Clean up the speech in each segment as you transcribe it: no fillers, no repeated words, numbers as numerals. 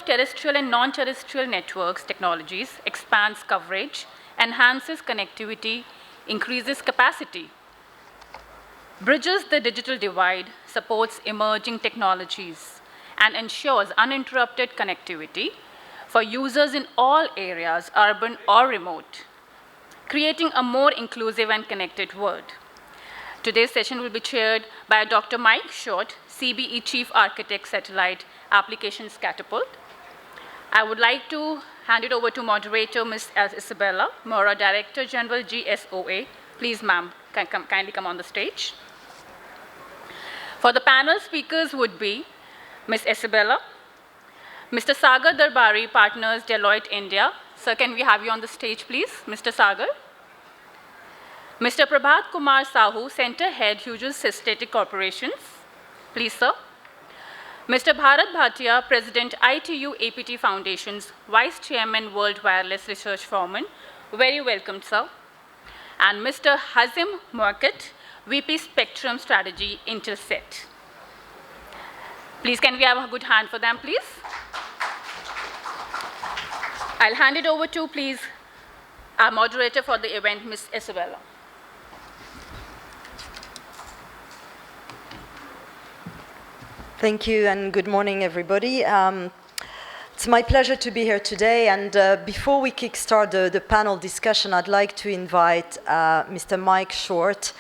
terrestrial and non-terrestrial networks technologies expands coverage, enhances connectivity, increases capacity, bridges the digital divide, supports emerging technologies, and ensures uninterrupted connectivity for users in all areas, urban or remote, creating a more inclusive and connected world. Today's session will be chaired by Dr. Mike Short, CBE Chief Architect, Satellite Applications Catapult. I would like to hand it over to moderator, Ms. Isabelle, Mauro, Director General, GSOA. Please, ma'am, kindly come on the stage. For the panel, speakers would be Ms. Isabelle, Mr. Sagar Darbari, Partners, Deloitte, India. Sir, can we have you on the stage, please? Mr. Sagar. Mr. Prabhat Kumar Sahoo, Center Head, Hughes Systique Corporations. Please, sir. Mr. Bharat Bhatia, President, ITUAPT Foundation's Vice Chairman, World Wireless Research Foreman. Very welcome, sir. And Mr. Hazem Moakkit, VP Spectrum Strategy, Intelsat. Please, can we have a good hand for them, please? I'll hand it over to, please, our moderator for the event, Ms. Isabelle. Thank you, and good morning, everybody. It's my pleasure to be here today, and before we kickstart the panel discussion, I'd like to invite Mr. Mike Short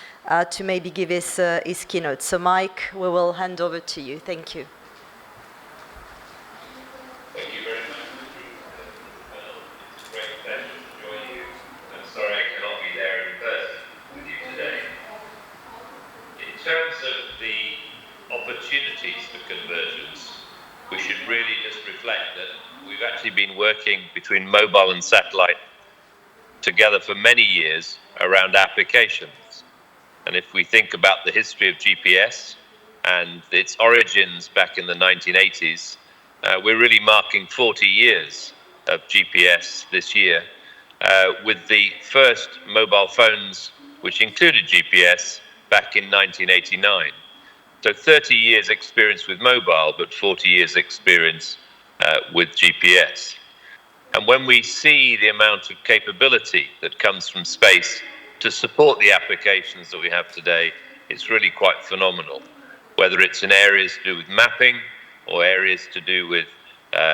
to maybe give his keynote. So Mike, we will hand over to you. Thank you. Thank you very much. It's a great pleasure to join you. I'm sorry I cannot be there in person with you today. In terms of the opportunities for convergence, we should really just reflect that we've actually been working between mobile and satellite together for many years around applications. And if we think about the history of GPS and its origins back in the 1980s, we're really marking 40 years of GPS this year, with the first mobile phones which included GPS back in 1989. So 30 years experience with mobile, but 40 years experience with GPS. And when we see the amount of capability that comes from space to support the applications that we have today, it's really quite phenomenal. Whether it's in areas to do with mapping or areas to do with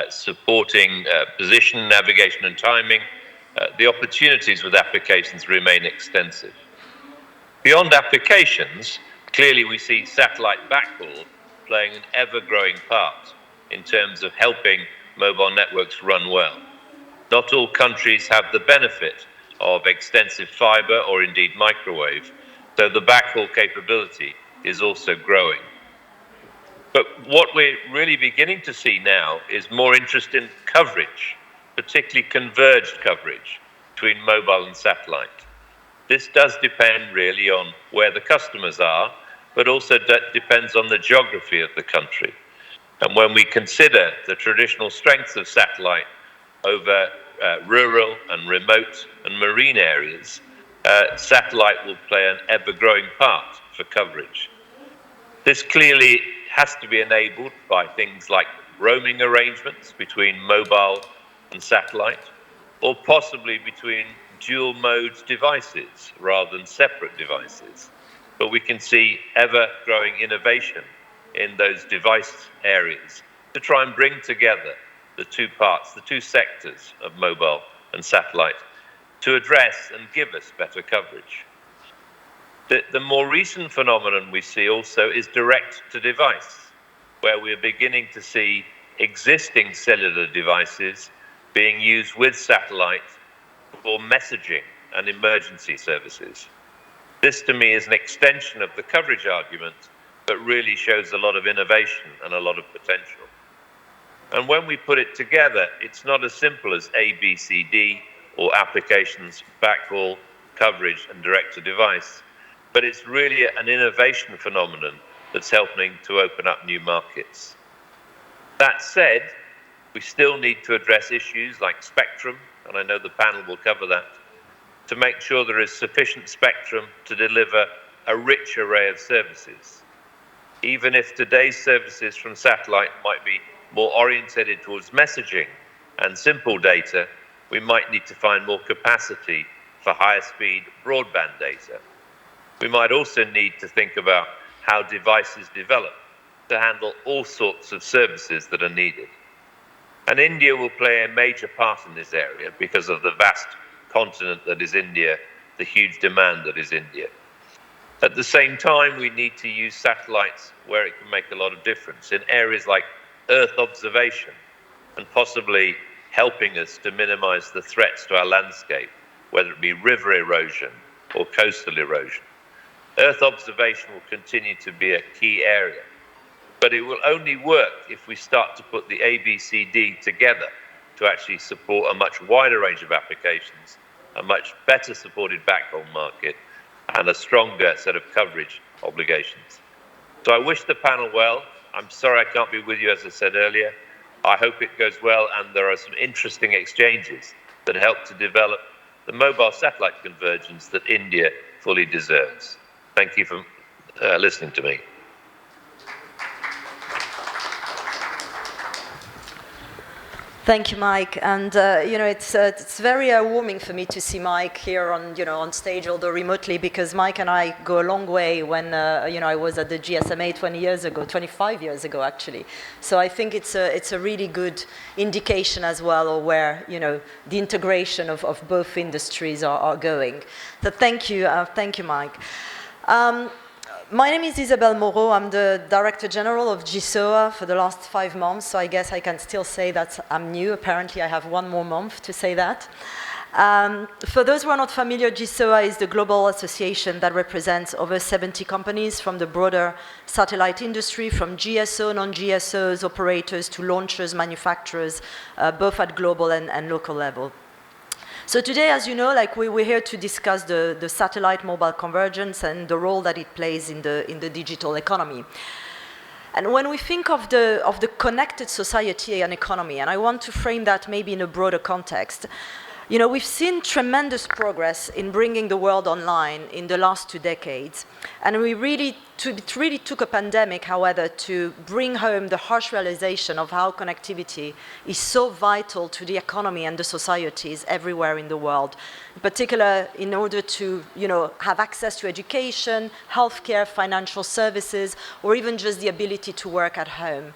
supporting position, navigation and timing, the opportunities with applications remain extensive. Beyond applications, clearly we see satellite backhaul playing an ever-growing part in terms of helping mobile networks run well. Not all countries have the benefit of extensive fiber or indeed microwave, so the backhaul capability is also growing. But what we're really beginning to see now is more interest in coverage, particularly converged coverage between mobile and satellite. This does depend really on where the customers are, but also depends on the geography of the country. And when we consider the traditional strengths of satellite over rural and remote and marine areas, satellite will play an ever-growing part for coverage. This clearly has to be enabled by things like roaming arrangements between mobile and satellite, or possibly between dual-mode devices rather than separate devices. But we can see ever-growing innovation in those device areas to try and bring together the two parts, the two sectors of mobile and satellite, to address and give us better coverage. The more recent phenomenon we see also is direct-to-device, where we're beginning to see existing cellular devices being used with satellite for messaging and emergency services. This, to me, is an extension of the coverage argument, but really shows a lot of innovation and a lot of potential. And when we put it together, it's not as simple as A, B, C, D, or applications, backhaul, coverage, and direct-to-device, but it's really an innovation phenomenon that's helping to open up new markets. That said, we still need to address issues like spectrum, and I know the panel will cover that, to make sure there is sufficient spectrum to deliver a rich array of services. Even if today's services from satellite might be more oriented towards messaging and simple data, we might need to find more capacity for higher speed broadband data. We might also need to think about how devices develop to handle all sorts of services that are needed. And India will play a major part in this area because of the vast continent that is India, the huge demand that is India. At the same time, we need to use satellites where it can make a lot of difference in areas like Earth observation and possibly helping us to minimize the threats to our landscape, whether it be river erosion or coastal erosion. Earth observation will continue to be a key area, but it will only work if we start to put the ABCD together to actually support a much wider range of applications, a much better supported backhaul market, and a stronger set of coverage obligations. So I wish the panel well. I'm sorry I can't be with you, as I said earlier. I hope it goes well, and there are some interesting exchanges that help to develop the mobile satellite convergence that India fully deserves. Thank you for listening to me. Thank you, Mike. And it's very warming for me to see Mike here on stage, although remotely, because Mike and I go a long way. When I was at the GSMA 25 years ago, actually. So I think it's a really good indication as well of where the integration of both industries are going. So thank you, Mike. My name is Isabelle Mauro. I'm the Director General of GSOA for the last 5 months, so I guess I can still say that I'm new. Apparently, I have 1 more month to say that. For those who are not familiar, GSOA is the global association that represents over 70 companies from the broader satellite industry, from GSO, non-GSOs, operators to launchers, manufacturers, both at global and local level. So today, as you know, we're here to discuss the satellite mobile convergence and the role that it plays in the digital economy. And when we think of the connected society and economy, and I want to frame that maybe in a broader context, we've seen tremendous progress in bringing the world online in the last 2 decades. And it really took a pandemic, however, to bring home the harsh realization of how connectivity is so vital to the economy and the societies everywhere in the world. In particular, in order to have access to education, healthcare, financial services, or even just the ability to work at home.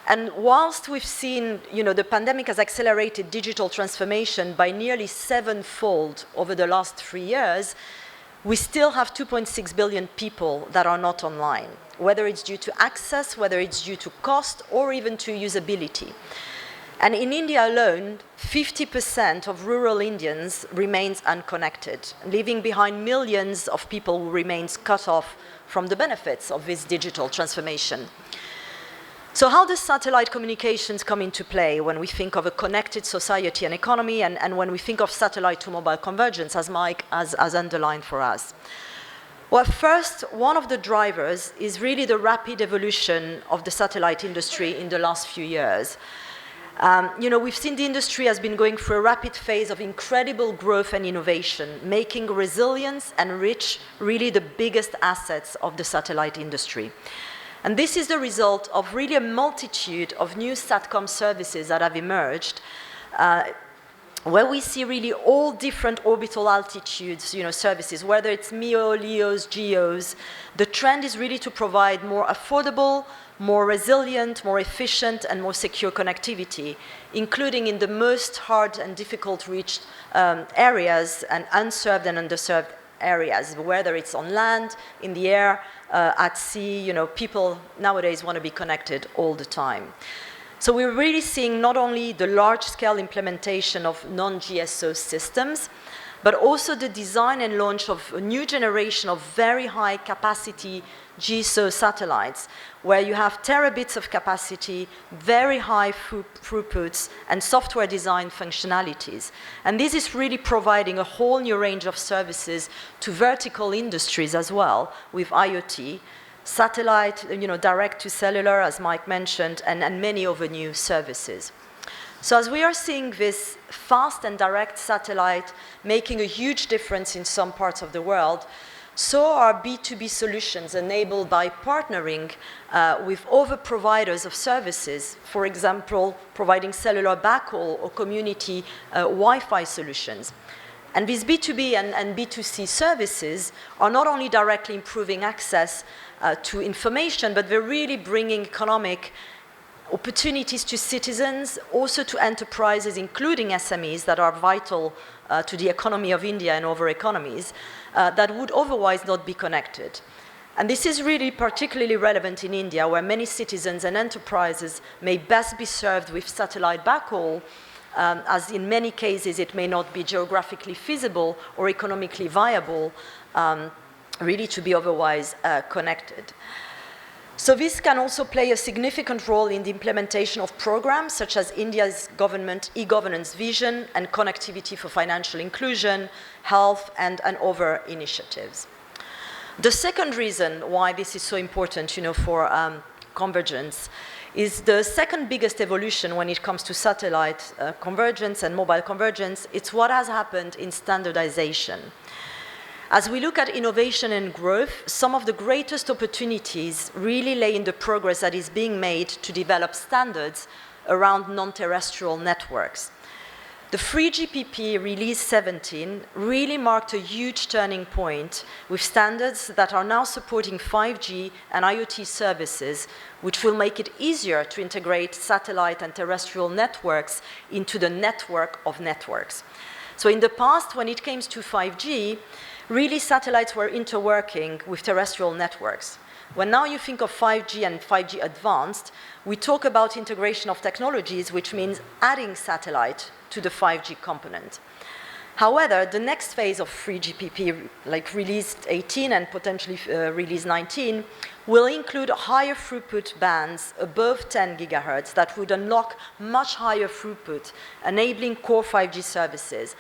And whilst we've seen, the pandemic has accelerated digital transformation by nearly 7-fold over the last 3 years, we still have 2.6 billion people that are not online, whether it's due to access, whether it's due to cost, or even to usability. And in India alone, 50% of rural Indians remains unconnected, leaving behind millions of people who remains cut off from the benefits of this digital transformation. So how does satellite communications come into play when we think of a connected society and economy, and when we think of satellite to mobile convergence, as Mike has underlined for us? Well, first, one of the drivers is really the rapid evolution of the satellite industry in the last few years. We've seen the industry has been going through a rapid phase of incredible growth and innovation, making resilience and reach really the biggest assets of the satellite industry. And this is the result of really a multitude of new SATCOM services that have emerged, where we see really all different orbital altitudes, services, whether it's MEO, LEOs, GEOs. The trend is really to provide more affordable, more resilient, more efficient, and more secure connectivity, including in the most hard and difficult reached areas and unserved and underserved areas, whether it's on land, in the air, at sea. People nowadays want to be connected all the time. So we're really seeing not only the large-scale implementation of non-GSO systems, but also the design and launch of a new generation of very high-capacity GSO satellites, where you have terabits of capacity, very high throughputs, and software design functionalities. And this is really providing a whole new range of services to vertical industries as well, with IoT, satellite, direct to cellular, as Mike mentioned, and many other new services. So as we are seeing this fast and direct satellite making a huge difference in some parts of the world, So are B2B solutions enabled by partnering with other providers of services, for example, providing cellular backhaul or community Wi-Fi solutions. And these B2B and B2C services are not only directly improving access to information, but they're really bringing economic opportunities to citizens, also to enterprises, including SMEs that are vital to the economy of India and other economies that would otherwise not be connected. And this is really particularly relevant in India, where many citizens and enterprises may best be served with satellite backhaul, as in many cases it may not be geographically feasible or economically viable really to be otherwise connected. So this can also play a significant role in the implementation of programs such as India's government e-governance vision and connectivity for financial inclusion, health, and other initiatives. The second reason why this is so important, for convergence is the second biggest evolution when it comes to satellite convergence and mobile convergence. It's what has happened in standardization. As we look at innovation and growth, some of the greatest opportunities really lay in the progress that is being made to develop standards around non-terrestrial networks. The 3GPP Release 17 really marked a huge turning point with standards that are now supporting 5G and IoT services, which will make it easier to integrate satellite and terrestrial networks into the network of networks. So in the past, when it came to 5G, really satellites were interworking with terrestrial networks. When now you think of 5G and 5G advanced, we talk about integration of technologies, which means adding satellite to the 5G component. However, the next phase of 3GPP, like Release 18 and potentially Release 19, will include higher throughput bands above 10 gigahertz that would unlock much higher throughput, enabling core 5G services.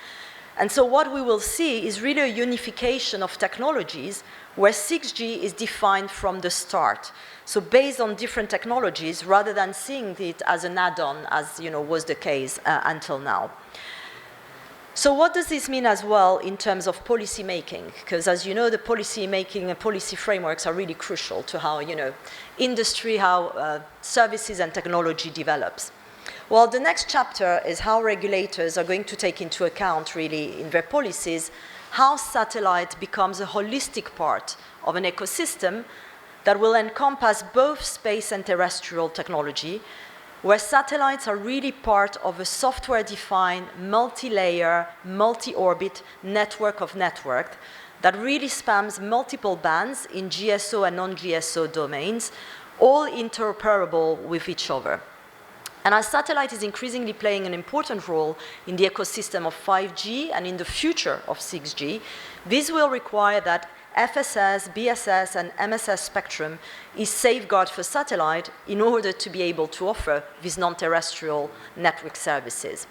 And so what we will see is really a unification of technologies where 6G is defined from the start. So based on different technologies, rather than seeing it as an add-on, as was the case until now. So what does this mean as well in terms of policy making? Because as you know, the policy making and policy frameworks are really crucial to how industry, how services and technology develops. Well, the next chapter is how regulators are going to take into account, really, in their policies, how satellite becomes a holistic part of an ecosystem that will encompass both space and terrestrial technology, where satellites are really part of a software-defined, multi-layer, multi-orbit network of networks that really spans multiple bands in GSO and non-GSO domains, all interoperable with each other. And as satellite is increasingly playing an important role in the ecosystem of 5G and in the future of 6G, this will require that FSS, BSS, and MSS spectrum is safeguarded for satellite in order to be able to offer these non-terrestrial network services.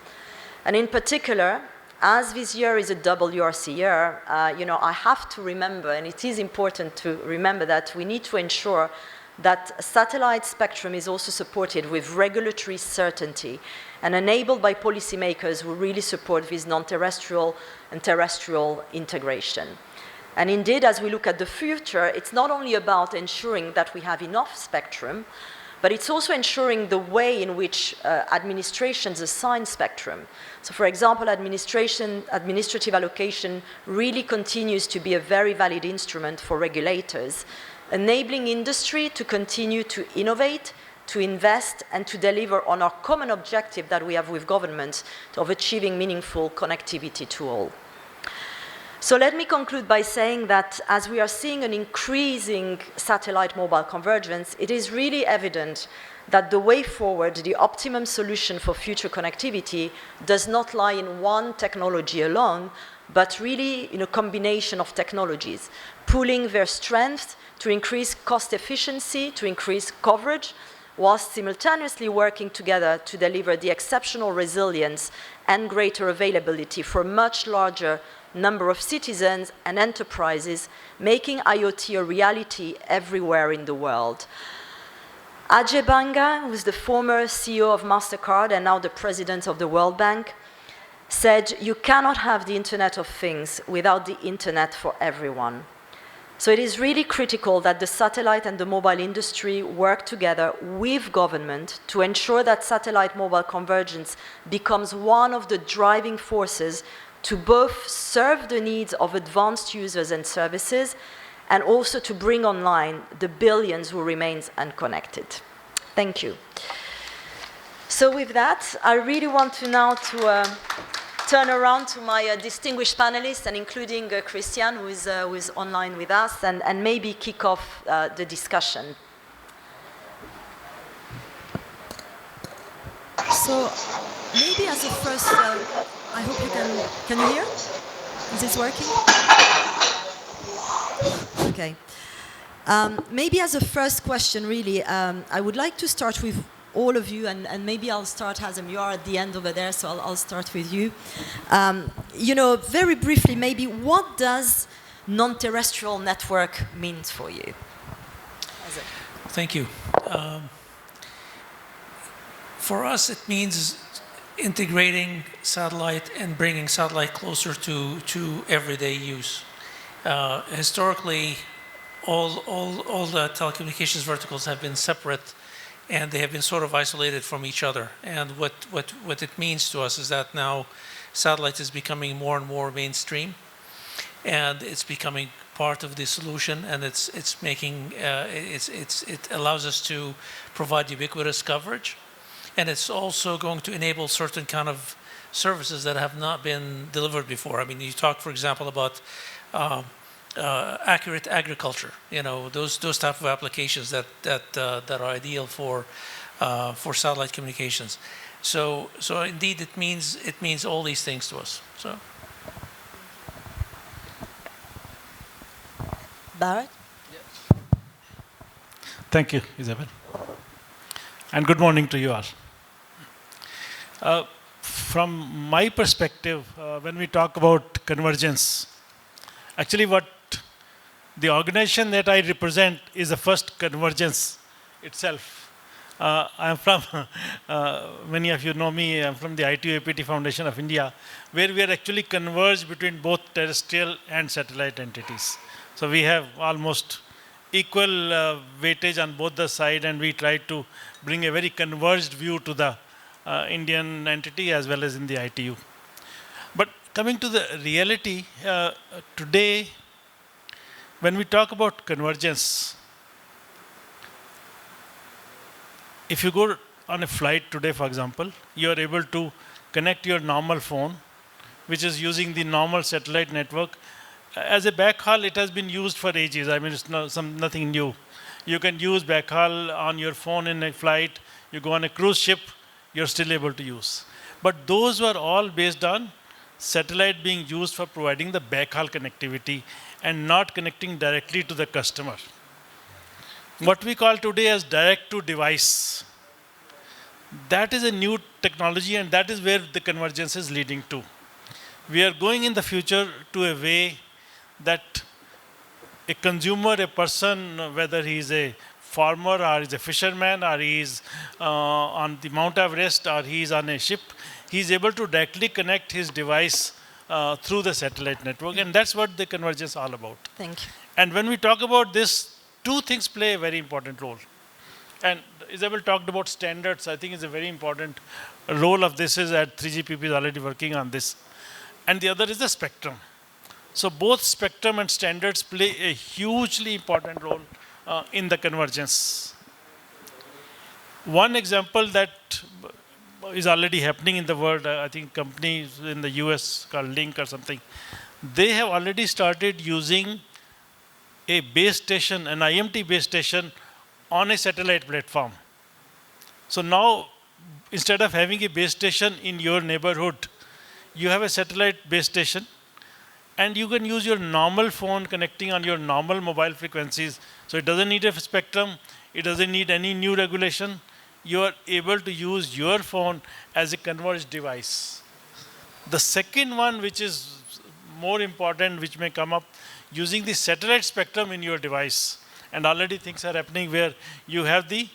And in particular, as this year is a WRC year, I have to remember, and it is important to remember that we need to ensure that satellite spectrum is also supported with regulatory certainty and enabled by policymakers who really support this non-terrestrial and terrestrial integration. And indeed, as we look at the future, it's not only about ensuring that we have enough spectrum, but it's also ensuring the way in which administrations assign spectrum. So for example, administrative allocation really continues to be a very valid instrument for regulators, enabling industry to continue to innovate, to invest, and to deliver on our common objective that we have with governments of achieving meaningful connectivity to all. So let me conclude by saying that as we are seeing an increasing satellite mobile convergence, it is really evident that the way forward, the optimum solution for future connectivity, does not lie in one technology alone, but really in a combination of technologies, pooling their strengths to increase cost efficiency, to increase coverage, whilst simultaneously working together to deliver the exceptional resilience and greater availability for a much larger number of citizens and enterprises, making IoT a reality everywhere in the world. Ajay Banga, who is the former CEO of MasterCard and now the president of the World Bank, said, "You cannot have the Internet of Things without the Internet for everyone." So it is really critical that the satellite and the mobile industry work together with government to ensure that satellite-mobile convergence becomes one of the driving forces to both serve the needs of advanced users and services and also to bring online the billions who remain unconnected. Thank you. So with that, I really want to now turn around to my distinguished panelists, and including Cristian, who is online with us, and maybe kick off the discussion. So maybe as a first, I hope you can you hear? Is this working? Okay. Maybe as a first question, really, I would like to start with all of you, and maybe I'll start, Hazem, you are at the end over there, so I'll start with you. You know, very briefly, maybe, what does non-terrestrial network mean for you? Hazem. Thank you. For us, it means integrating satellite and bringing satellite closer to everyday use. Historically, all the telecommunications verticals have been separate, and they have been sort of isolated from each other. And what it means to us is that now satellite is becoming more and more mainstream, and it's becoming part of the solution, and it allows us to provide ubiquitous coverage, and it's also going to enable certain kind of services that have not been delivered before. I mean, you talk, for example, about accurate agriculture, you know, those type of applications that are ideal for satellite communications. So indeed, it means all these things to us. So, Bharat? Thank you, Isabelle. And good morning to you all. From my perspective, when we talk about convergence, actually what the organization that I represent is the first convergence itself. I'm from, many of you know me, I'm from the ITUAPT Foundation of India, where we are actually converged between both terrestrial and satellite entities. So we have almost equal weightage on both the side, and we try to bring a very converged view to the Indian entity as well as in the ITU. But coming to the reality, today, when we talk about convergence, if you go on a flight today, for example, you are able to connect your normal phone, which is using the normal satellite network. As a backhaul, it has been used for ages. I mean, it's nothing new. You can use backhaul on your phone in a flight. You go on a cruise ship, you're still able to use. But those were all based on satellite being used for providing the backhaul connectivity and not connecting directly to the customer. What we call today as direct to device, that is a new technology, and that is where the convergence is leading to. We are going in the future to a way that a consumer, a person, whether he's a farmer or he's a fisherman or he's on the Mount Everest or he's on a ship, he's able to directly connect his device through the satellite network, and that's what the convergence is all about. Thank you. And when we talk about this, two things play a very important role. And Isabelle talked about standards. I think it's a very important role of this is that 3GPP is already working on this. And the other is the spectrum. So both spectrum and standards play a hugely important role in the convergence. One example that is already happening in the world, I think companies in the US called Link or something, they have already started using a base station, an IMT base station on a satellite platform. So now, instead of having a base station in your neighborhood, you have a satellite base station, and you can use your normal phone connecting on your normal mobile frequencies. So it doesn't need a spectrum, it doesn't need any new regulation. You are able to use your phone as a converged device. The second one, which is more important, which may come up, using the satellite spectrum in your device. And already things are happening where you have the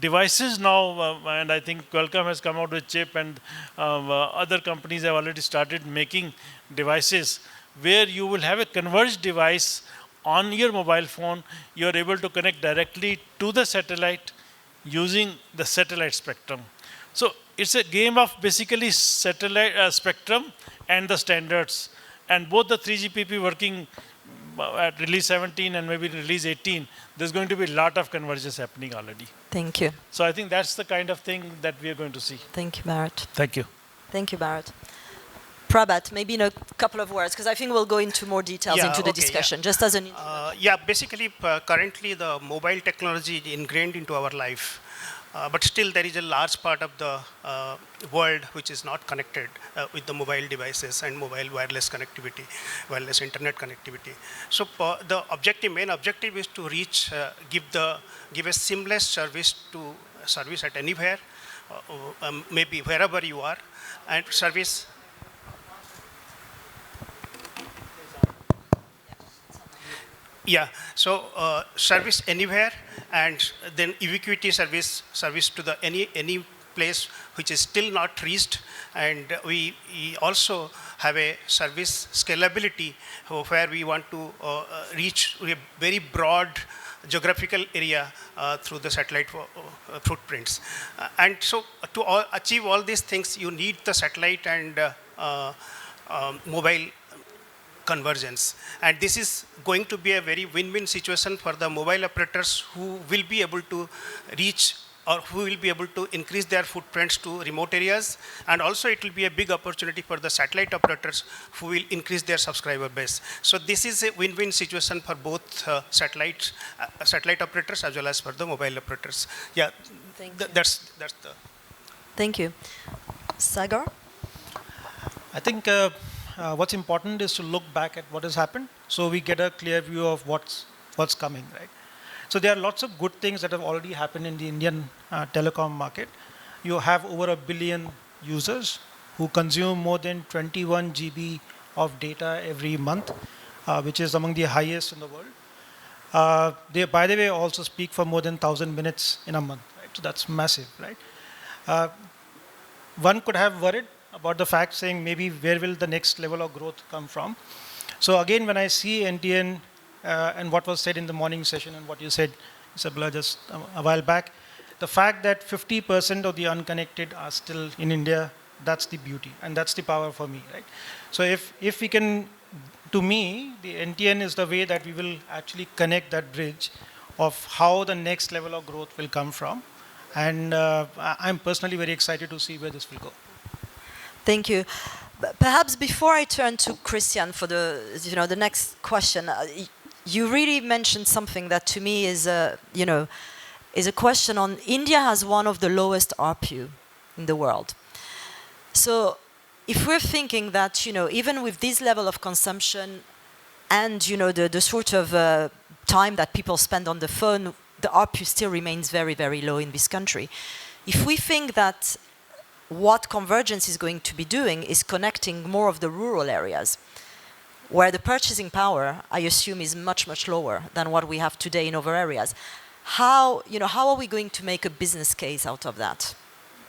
devices now, and I think Qualcomm has come out with chip, and other companies have already started making devices where you will have a converged device on your mobile phone, you're able to connect directly to the satellite using the satellite spectrum. So it's a game of basically satellite spectrum and the standards. And both the 3GPP working at release 17 and maybe release 18, there's going to be a lot of convergence happening already. Thank you. So I think that's the kind of thing that we are going to see. Thank you, Bharat. Thank you. Thank you, Bharat. Prabhat, maybe in a couple of words, because I think we'll go into more details into the discussion, just as an basically, currently the mobile technology is ingrained into our life. But still there is a large part of the world which is not connected with the mobile devices and mobile wireless connectivity, wireless internet connectivity. So the main objective is to reach, give a seamless service at anywhere, maybe wherever you are, and service. Yeah, so service anywhere, and then ubiquity service to the any place which is still not reached, and we also have a service scalability where we want to reach a very broad geographical area through the satellite footprints. And so to achieve all these things, you need the satellite and mobile convergence. And this is going to be a very win-win situation for the mobile operators who will be able to reach or who will be able to increase their footprints to remote areas. And also it will be a big opportunity for the satellite operators who will increase their subscriber base. So this is a win-win situation for both satellite operators as well as for the mobile operators. Yeah, that's the. Thank you. Sagar? I think what's important is to look back at what has happened, so we get a clear view of what's coming, right? So there are lots of good things that have already happened in the Indian telecom market. You have over 1 billion users who consume more than 21 GB of data every month, which is among the highest in the world. They, by the way, also speak for more than 1,000 minutes in a month, right? So that's massive, right? One could have worried about the fact saying maybe where will the next level of growth come from. So again, when I see NTN and what was said in the morning session and what you said, Isabelle, just a while back, the fact that 50% of the unconnected are still in India, that's the beauty and that's the power for me, right? So if we can, to me, the NTN is the way that we will actually connect that bridge of how the next level of growth will come from. And I'm personally very excited to see where this will go. Thank you. Perhaps before I turn to Cristian for the next question, you really mentioned something that to me is a question on India has one of the lowest ARPU in the world. So if we're thinking that even with this level of consumption and the sort of time that people spend on the phone, the ARPU still remains very, very low in this country. If we think that what Convergence is going to be doing is connecting more of the rural areas, where the purchasing power, I assume, is much, much lower than what we have today in other areas. How are we going to make a business case out of that?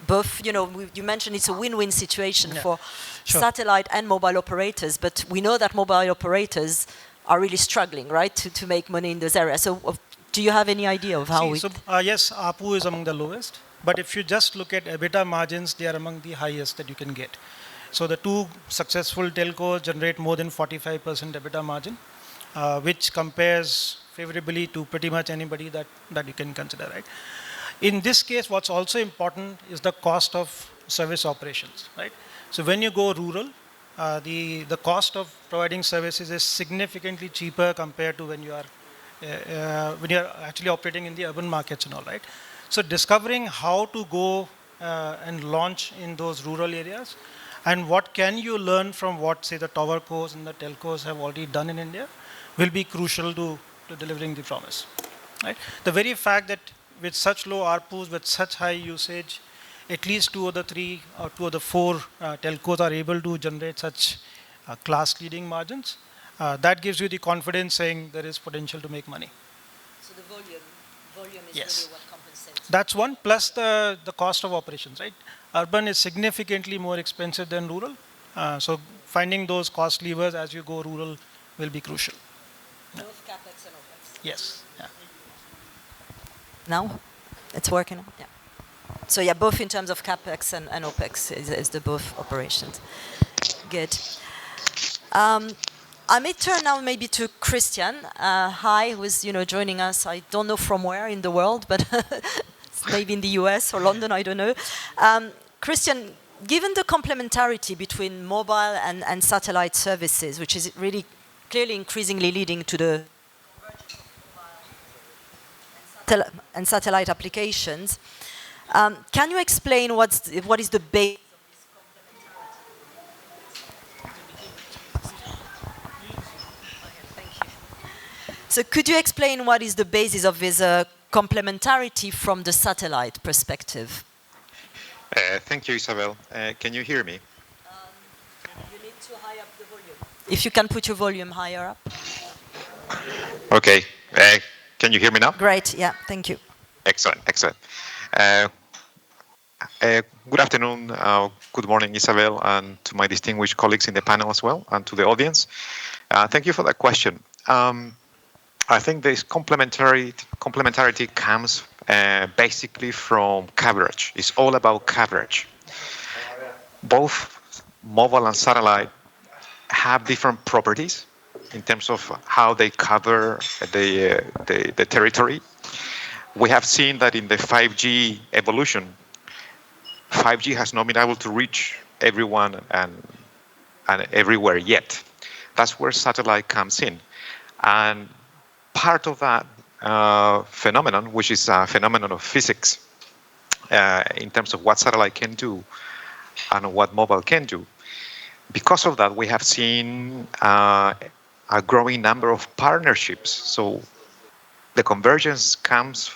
Both, you mentioned it's a win-win situation for satellite and mobile operators, but we know that mobile operators are really struggling, right, to make money in those areas. So do you have any idea of how yes, ARPU is among the lowest. But if you just look at EBITDA margins, they are among the highest that you can get. So the two successful telcos generate more than 45% EBITDA margin, which compares favorably to pretty much anybody that you can consider, right? In this case, what's also important is the cost of service operations, right? So when you go rural, the cost of providing services is significantly cheaper compared to when you are actually operating in the urban markets and all, right? So discovering how to go and launch in those rural areas and what can you learn from what, say, the towercos and the telcos have already done in India will be crucial to delivering the promise, right? The very fact that with such low ARPUs, with such high usage, at least 2 of the 3 or 2 of the 4 telcos are able to generate such class-leading margins, that gives you the confidence saying there is potential to make money. So the volume is yes. really what compensates. That's one, plus the cost of operations, right? Urban is significantly more expensive than rural. So finding those cost levers as you go rural will be crucial. Both CapEx and OpEx. Yes. Yeah. Now? It's working? Yeah. So yeah, both in terms of CapEx and OpEx is the both operations. Good. I may turn now maybe to Cristian. Hi, who is joining us. I don't know from where in the world, but maybe in the US or London, I don't know. Cristian, given the complementarity between mobile and satellite services, which is really clearly increasingly leading to the and satellite applications, can you explain what is the base? So could you explain what is the basis of this complementarity from the satellite perspective? Thank you, Isabelle. Can you hear me? You need to high up the volume. If you can put your volume higher up. Okay. Can you hear me now? Great. Yeah. Thank you. Excellent. Excellent. Good afternoon, good morning, Isabelle, and to my distinguished colleagues in the panel as well, and to the audience. Thank you for that question. I think this complementarity comes basically from coverage. It's all about coverage. Both mobile and satellite have different properties in terms of how they cover the territory. We have seen that in the 5G evolution, 5G has not been able to reach everyone and everywhere yet. That's where satellite comes in. And part of that phenomenon, which is a phenomenon of physics in terms of what satellite can do and what mobile can do. Because of that, we have seen a growing number of partnerships. So the convergence comes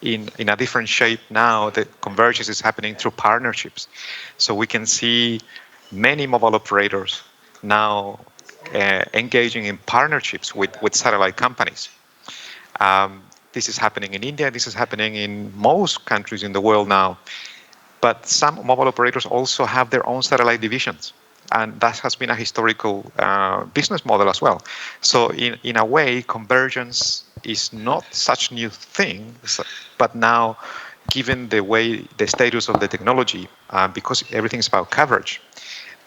in a different shape now. The convergence is happening through partnerships. So we can see many mobile operators now engaging in partnerships with satellite companies. This is happening in India. This is happening in most countries in the world now. But some mobile operators also have their own satellite divisions. And that has been a historical business model as well. So in a way, convergence is not such new thing, but now, given the status of the technology, because everything is about coverage,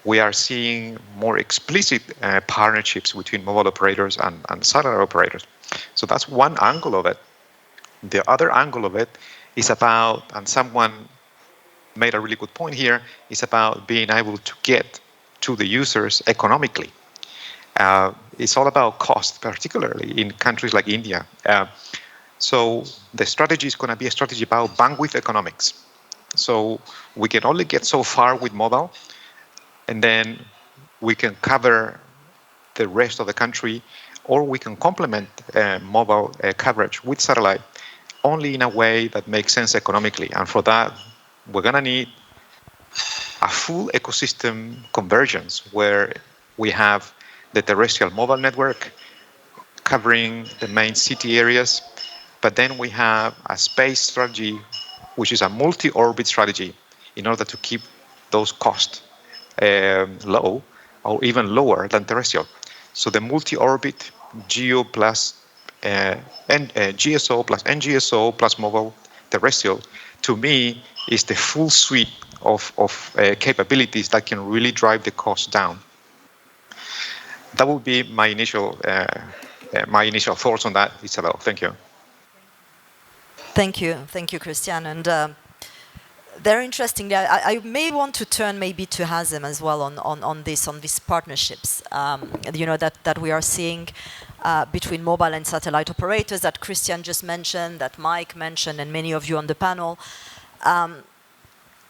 we are seeing more explicit partnerships between mobile operators and satellite operators. So that's one angle of it. The other angle of it is about, and someone made a really good point here, is about being able to get to the users economically. It's all about cost, particularly in countries like India. So the strategy is going to be a strategy about bandwidth economics. So we can only get so far with mobile, and then we can cover the rest of the country, or we can complement mobile coverage with satellite only in a way that makes sense economically. And for that, we're going to need a full ecosystem convergence where we have the terrestrial mobile network covering the main city areas, but then we have a space strategy, which is a multi-orbit strategy in order to keep those costs low or even lower than terrestrial. So the multi-orbit GEO plus GSO plus NGSO plus mobile terrestrial, to me, is the full suite of capabilities that can really drive the cost down. That would be my initial thoughts on that, Isabelle. Thank you. Thank you, Cristian. And very interesting. I may want to turn maybe to Hazem as well on these partnerships. That we are seeing between mobile and satellite operators that Cristian just mentioned, that Mike mentioned, and many of you on the panel.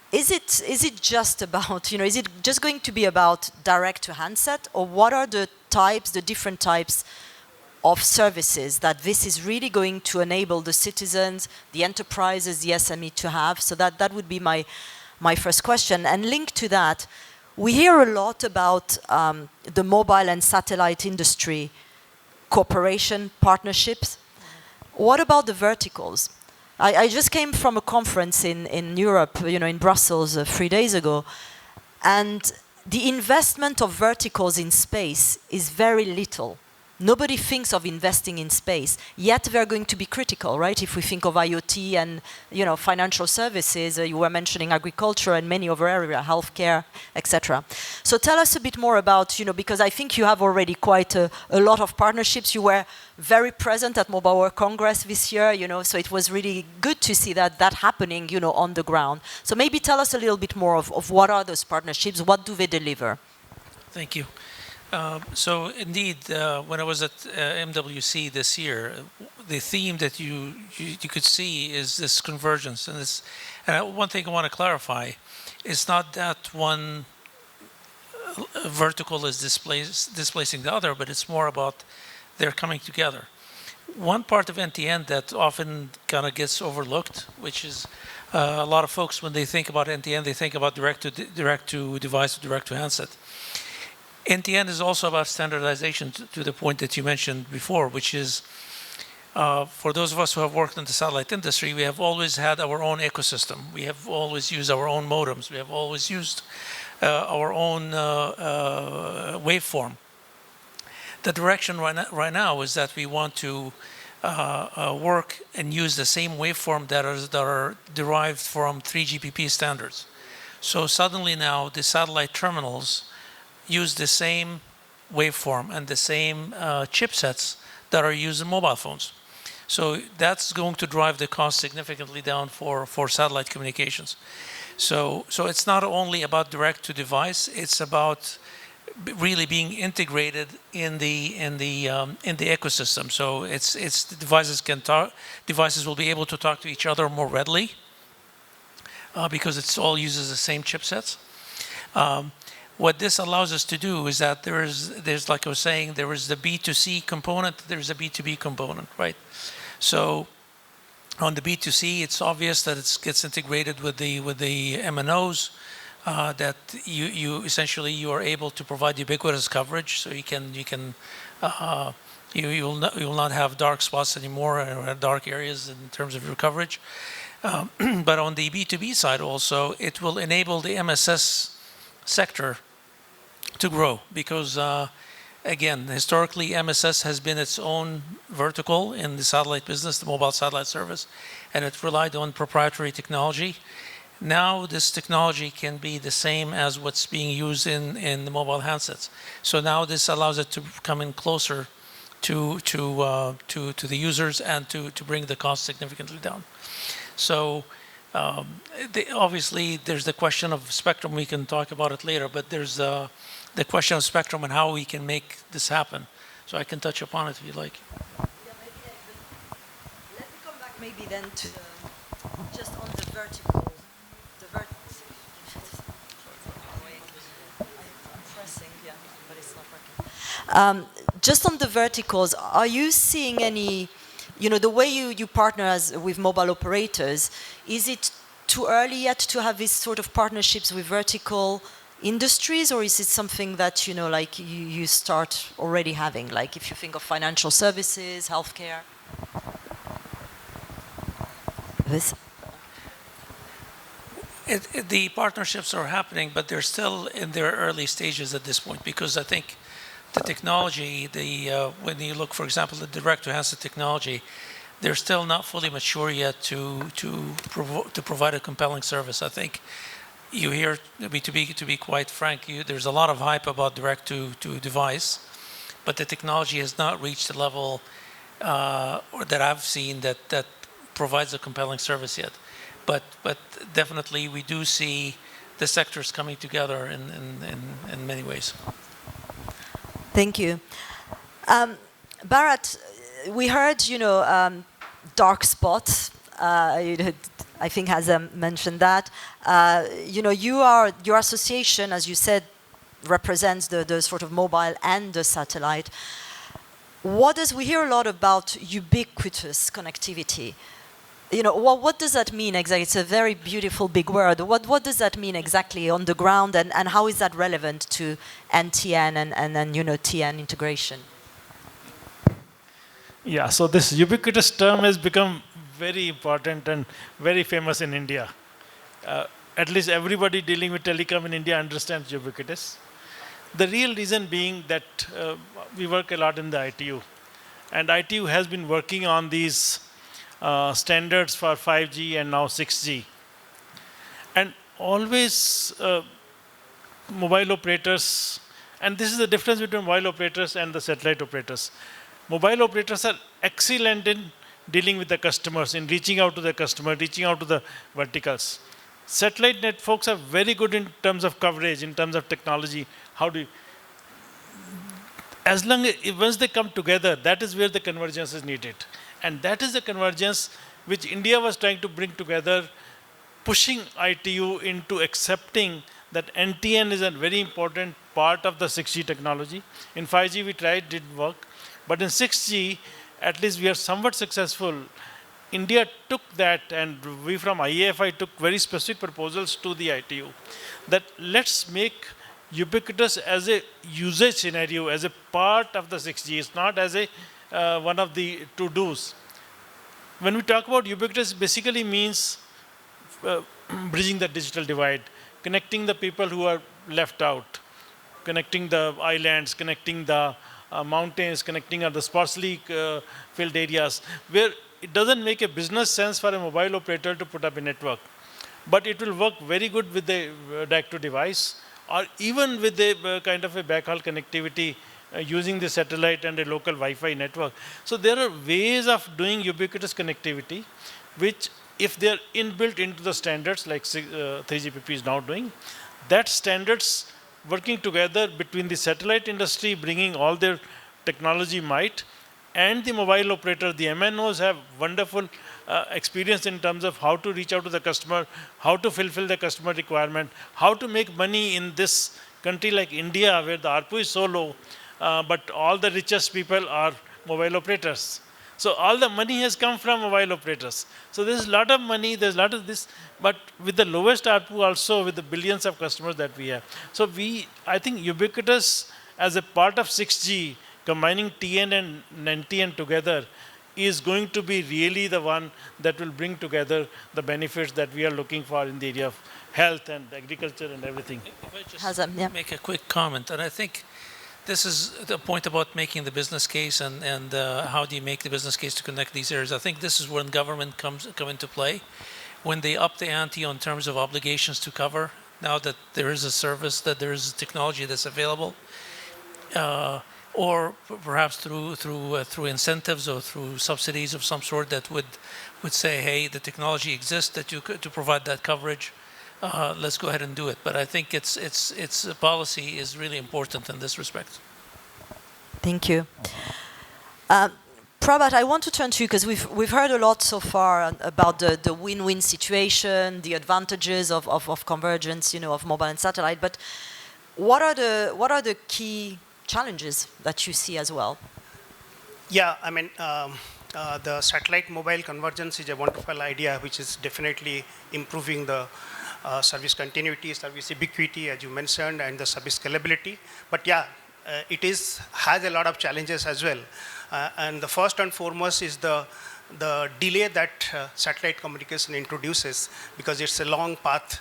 Is it just about, is it just going to be about direct to handset, or what are the different types of services that this is really going to enable the citizens, the enterprises, the SME to have? So that would be my first question. And linked to that, we hear a lot about the mobile and satellite industry cooperation partnerships. What about the verticals? I just came from a conference in Europe, in Brussels 3 days ago, and the investment of verticals in space is very little. nobody thinks of investing in space, yet they're going to be critical, right? If we think of IoT and financial services, you were mentioning agriculture and many other areas, healthcare, etc. So tell us a bit more about, because I think you have already quite a lot of partnerships. You were very present at Mobile World Congress this year, so it was really good to see that happening, on the ground. So maybe tell us a little bit more of what are those partnerships, what do they deliver? Thank you. So indeed, when I was at MWC this year, the theme that you could see is this convergence. And one thing I want to clarify, it's not that one vertical is displacing the other, but it's more about they're coming together. One part of NTN that often kind of gets overlooked, which is a lot of folks, when they think about NTN, they think about direct to device, direct to handset. NTN is also about standardization to the point that you mentioned before, which is for those of us who have worked in the satellite industry, we have always had our own ecosystem. We have always used our own modems. We have always used our own waveform. The direction right now is that we want to work and use the same waveform that are derived from 3GPP standards. So suddenly now the satellite terminals use the same waveform and the same chipsets that are used in mobile phones. So that's going to drive the cost significantly down for satellite communications. So it's not only about direct to device; it's about really being integrated in the ecosystem. So it's devices will be able to talk to each other more readily because it's all uses the same chipsets. What this allows us to do is that there's like I was saying, there is the B2C component, there's a B2B component, right? So on the B2C, it's obvious that it gets integrated with the MNOs, that you essentially you are able to provide ubiquitous coverage, so you'll not have dark spots anymore or dark areas in terms of your coverage. But on the B2B side also, it will enable the MSS sector to grow because again, historically MSS has been its own vertical in the satellite business, the mobile satellite service, and it relied on proprietary technology. Now this technology can be the same as what's being used in the mobile handsets. So now this allows it to come in closer to the users and to bring the cost significantly down. So obviously there's the question of spectrum. We can talk about it later, but there's the question of spectrum and how we can make this happen. So I can touch upon it if you like. Yeah, maybe, let me come back maybe then to just on the vertical. Just on the verticals, are you seeing any, the way you partner with mobile operators, is it too early yet to have these sort of partnerships with vertical industries, or is it something that, like you start already having, like if you think of financial services, healthcare? The partnerships are happening, but they're still in their early stages at this point, because I think the technology, when you look, for example, the direct-to-handset technology, they're still not fully mature yet to provide a compelling service. I think you hear, to be quite frank, there's a lot of hype about direct-to-device, but the technology has not reached the level that I've seen that provides a compelling service yet. But definitely we do see the sectors coming together in many ways. Thank you. Bharat, we heard, dark spots. I think Hazem mentioned that. Your association, as you said, represents the sort of mobile and the satellite. We hear a lot about ubiquitous connectivity. What does that mean exactly? It's a very beautiful big word. What does that mean exactly on the ground, and how is that relevant to NTN and then TN integration? Yeah, so this ubiquitous term has become very important and very famous in India. At least everybody dealing with telecom in India understands ubiquitous. The real reason being that we work a lot in the ITU, and ITU has been working on these standards for 5G and now 6G. And always mobile operators, and this is the difference between mobile operators and the satellite operators. Mobile operators are excellent in dealing with the customers, in reaching out to the customer, reaching out to the verticals. Satellite net folks are very good in terms of coverage, in terms of technology. How do you, as long as, once they come together, that is where the convergence is needed. And that is the convergence which India was trying to bring together, pushing ITU into accepting that NTN is a very important part of the 6G technology. In 5G we tried, didn't work. But in 6G, at least we are somewhat successful. India took that, and we from IAFI took very specific proposals to the ITU that let's make ubiquitous as a usage scenario, as a part of the 6G. It's not as a one of the to-dos. When we talk about ubiquitous, basically means bridging the digital divide, connecting the people who are left out, connecting the islands, connecting the mountains, connecting the sparsely filled areas, where it doesn't make a business sense for a mobile operator to put up a network. But it will work very good with the direct-to-device, or even with a kind of a backhaul connectivity using the satellite and a local Wi-Fi network. So there are ways of doing ubiquitous connectivity, which if they are inbuilt into the standards like 3GPP is now doing, that standards working together between the satellite industry, bringing all their technology might, and the mobile operator, the MNOs have wonderful experience in terms of how to reach out to the customer, how to fulfill the customer requirement, how to make money in this country like India, where the ARPU is so low, but all the richest people are mobile operators. So all the money has come from mobile operators. So there's a lot of money, there's a lot of this, but with the lowest ARPU also, with the billions of customers that we have. So I think ubiquitous as a part of 6G, combining TN and NTN together is going to be really the one that will bring together the benefits that we are looking for in the area of health and agriculture and everything. If I just Hazem, yeah. make a quick comment, and I think this is the point about making the business case and how do you make the business case to connect these areas. I think this is when government come into play, when they up the ante on terms of obligations to cover, now that there is a service, that there is a technology that's available, or perhaps through incentives or through subsidies of some sort that would say, hey, the technology exists that you could to provide that coverage. Let's go ahead and do it. But I think its policy is really important in this respect. Thank you. Prabhat, I want to turn to you because we've heard a lot so far about the win-win situation, the advantages of convergence, of mobile and satellite. But what are the key challenges that you see as well? Yeah, I mean, the satellite mobile convergence is a wonderful idea, which is definitely improving the service continuity, service ubiquity, as you mentioned, and the service scalability. But yeah, it has a lot of challenges as well. And the first and foremost is the delay that satellite communication introduces, because it's a long path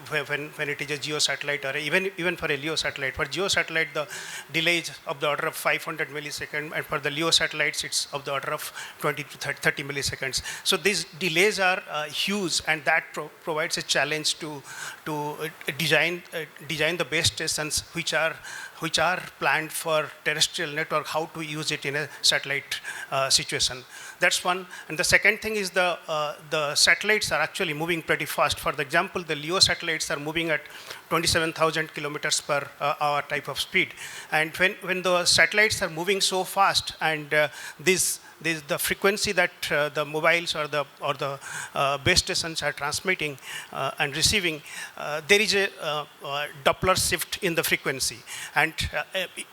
when it is a geo satellite, or even for a LEO satellite. For geo satellite, the delay is of the order of 500 milliseconds, and for the LEO satellites, it's of the order of 20 to 30 milliseconds. So these delays are huge, and that provides a challenge to design the base stations which are planned for terrestrial network, how to use it in a satellite situation. That's one. And the second thing is the satellites are actually moving pretty fast. For example, the LEO satellites are moving at 27,000 kilometers per hour type of speed. And when the satellites are moving so fast, and the frequency that the mobiles or the base stations are transmitting and receiving, there is a Doppler shift in the frequency. And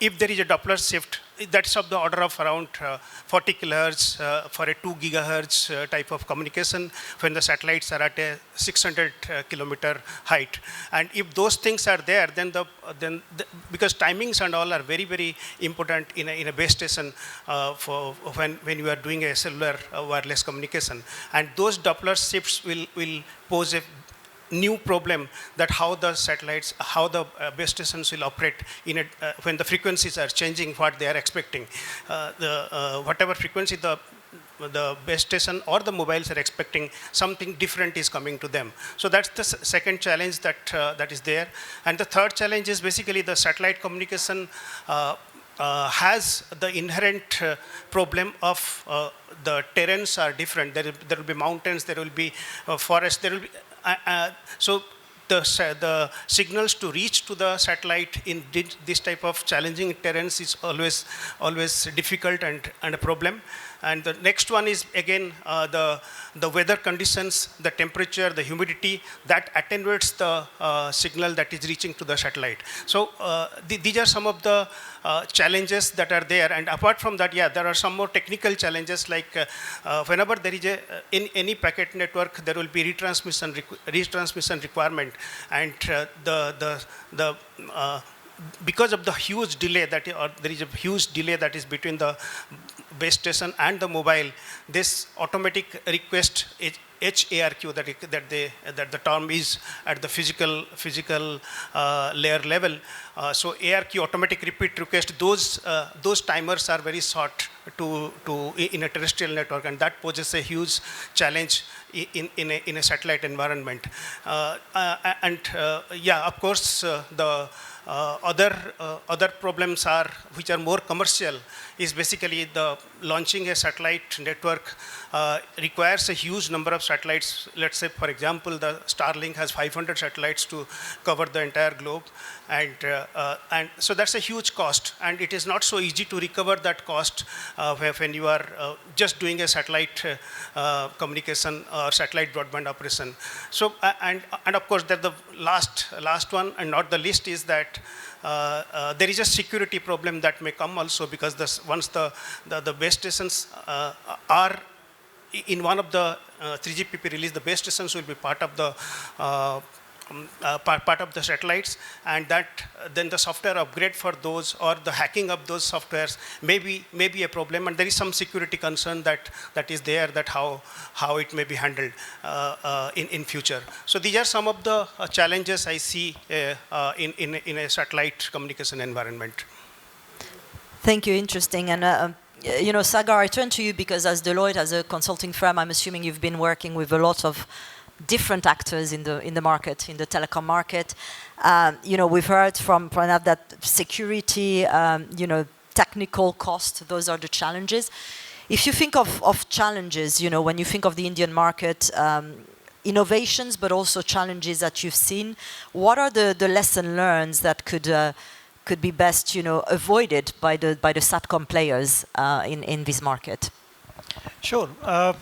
if there is a Doppler shift, that's of the order of around 40 kilohertz for a 2 gigahertz type of communication when the satellites are at a 600 kilometer height. And if those things are there, then because timings and all are very, very important in a base station for when you are doing a cellular wireless communication. And those Doppler shifts will pose a new problem that how the satellites, how the base stations will operate in when the frequencies are changing what they are expecting. Whatever frequency the base station or the mobiles are expecting, something different is coming to them. So that's the second challenge that is there. And the third challenge is basically the satellite communication has the inherent problem of the terrains are different. There will be mountains, there will be forests, there will be, so the signals to reach to the satellite in this type of challenging terrains is always difficult and a problem. And the next one is again the weather conditions, the temperature, the humidity that attenuates the signal that is reaching to the satellite. So these are some of the challenges that are there. And apart from that, yeah, there are some more technical challenges like whenever there is in any packet network, there will be retransmission requirement, and because of the huge delay that there is a huge delay that is between the base station and the mobile, this automatic request HARQ that the term is at the physical layer level. So ARQ, automatic repeat request, those timers are very short in a terrestrial network, and that poses a huge challenge in a satellite environment. Yeah, of course, the other problems which are more commercial is basically the launching a satellite network requires a huge number of satellites. Let's say, for example, the Starlink has 500 satellites to cover the entire globe, and so that's a huge cost, and it is not so easy to recover that cost when you are just doing a satellite communication or satellite broadband operation. So and of course that the last one and not the least is that there is a security problem that may come also, because once the base stations are in one of the 3GPP release, the base stations will be part of the satellites, and then the software upgrade for those or the hacking of those softwares may be a problem, and there is some security concern that is there, that how it may be handled in future. So these are some of the challenges I see in a satellite communication environment. Thank you. Interesting. And you know, Sagar, I turn to you because as Deloitte, as a consulting firm, I'm assuming you've been working with a lot of different actors in the market, in the telecom market. You know, we've heard from Prabhat that security, you know, technical cost, those are the challenges. If you think of challenges, you know, when you think of the Indian market, innovations, but also challenges that you've seen, what are the lesson learned that could be best, you know, avoided by the SATCOM players in this market? Sure. I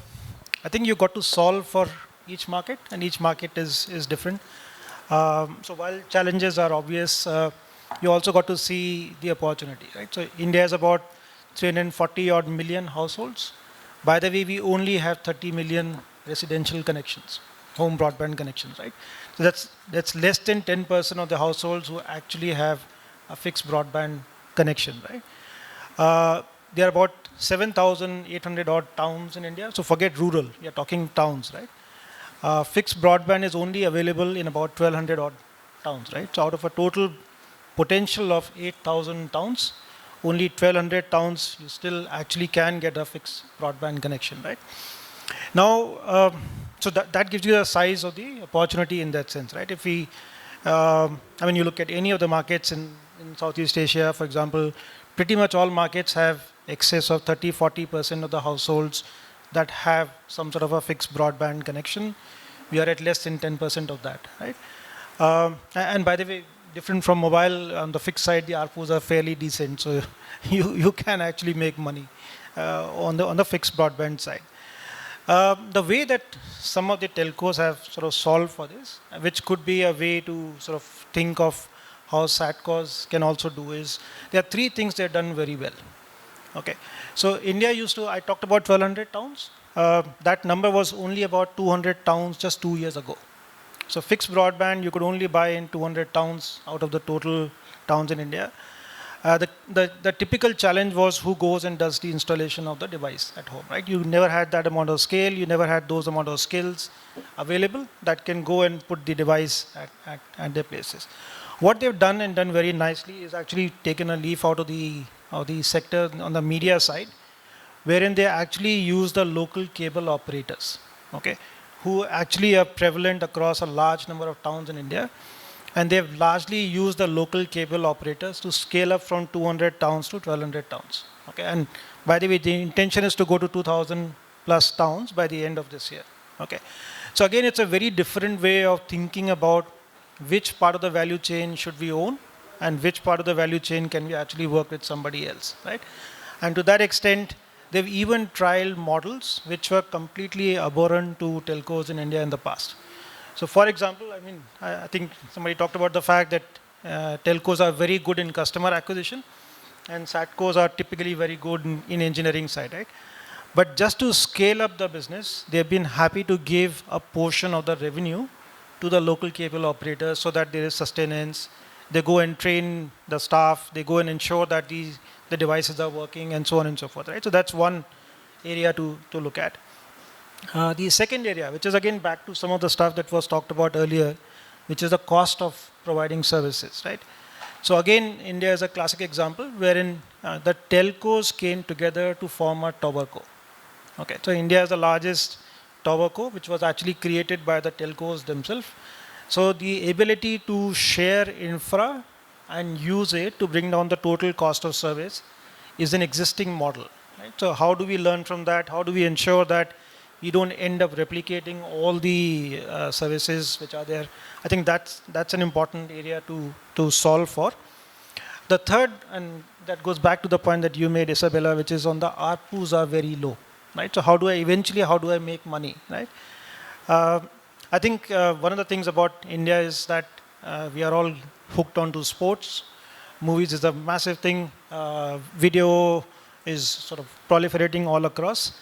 think you got to solve for each market, and each market is different. So while challenges are obvious, you also got to see the opportunity, right? So India is about 340 odd million households. By the way, we only have 30 million residential connections, home broadband connections, right? So that's less than 10% of the households who actually have a fixed broadband connection, right? There are about 7,800 odd towns in India. So forget rural, we are talking towns, right? Fixed broadband is only available in about 1,200 odd towns, right? So out of a total potential of 8,000 towns, only 1,200 towns you still actually can get a fixed broadband connection, right? Now, so that gives you a size of the opportunity in that sense, right? If we, I mean, you look at any of the markets in Southeast Asia, for example, pretty much all markets have excess of 30-40% of the households that have some sort of a fixed broadband connection. We are at less than 10% of that, right? And by the way, different from mobile, on the fixed side, the ARPUs are fairly decent, so you can actually make money on the fixed broadband side. The way that some of the telcos have sort of solved for this, which could be a way to sort of think of how SATCOs can also do, is there are three things they've done very well. Okay, so India used to, I talked about 1,200 towns. That number was only about 200 towns just 2 years ago. So fixed broadband, you could only buy in 200 towns out of the total towns in India. The typical challenge was who goes and does the installation of the device at home, right? You never had that amount of scale, you never had those amount of skills available that can go and put the device at their places. What they've done and done very nicely is actually taken a leaf out of the sector on the media side, wherein they actually use the local cable operators, okay, who actually are prevalent across a large number of towns in India. And they've largely used the local cable operators to scale up from 200 towns to 1,200 towns. Okay, and by the way, the intention is to go to 2,000 plus towns by the end of this year. Okay, so again, it's a very different way of thinking about which part of the value chain should we own and which part of the value chain can we actually work with somebody else, right? And to that extent, they've even trialed models which were completely abhorrent to telcos in India in the past. So for example, I mean, I think somebody talked about the fact that telcos are very good in customer acquisition and satcos are typically very good in engineering side, right? But just to scale up the business, they've been happy to give a portion of the revenue to the local cable operators so that there is sustenance. They go and train the staff, they go and ensure that the devices are working and so on and so forth, right? So that's one area to look at. The second area, which is again back to some of the stuff that was talked about earlier, which is the cost of providing services, right? So again, India is a classic example wherein the telcos came together to form a TowerCo. Okay, so India is the largest TowerCo, which was actually created by the telcos themselves. So the ability to share infra and use it to bring down the total cost of service is an existing model, right? So how do we learn from that? How do we ensure that you don't end up replicating all the services which are there? I think that's an important area to solve for. The third, and that goes back to the point that you made, Isabella, which is on the ARPUs are very low, right? So how do I make money, right? I think one of the things about India is that we are all hooked onto sports. Movies is a massive thing. Video is sort of proliferating all across.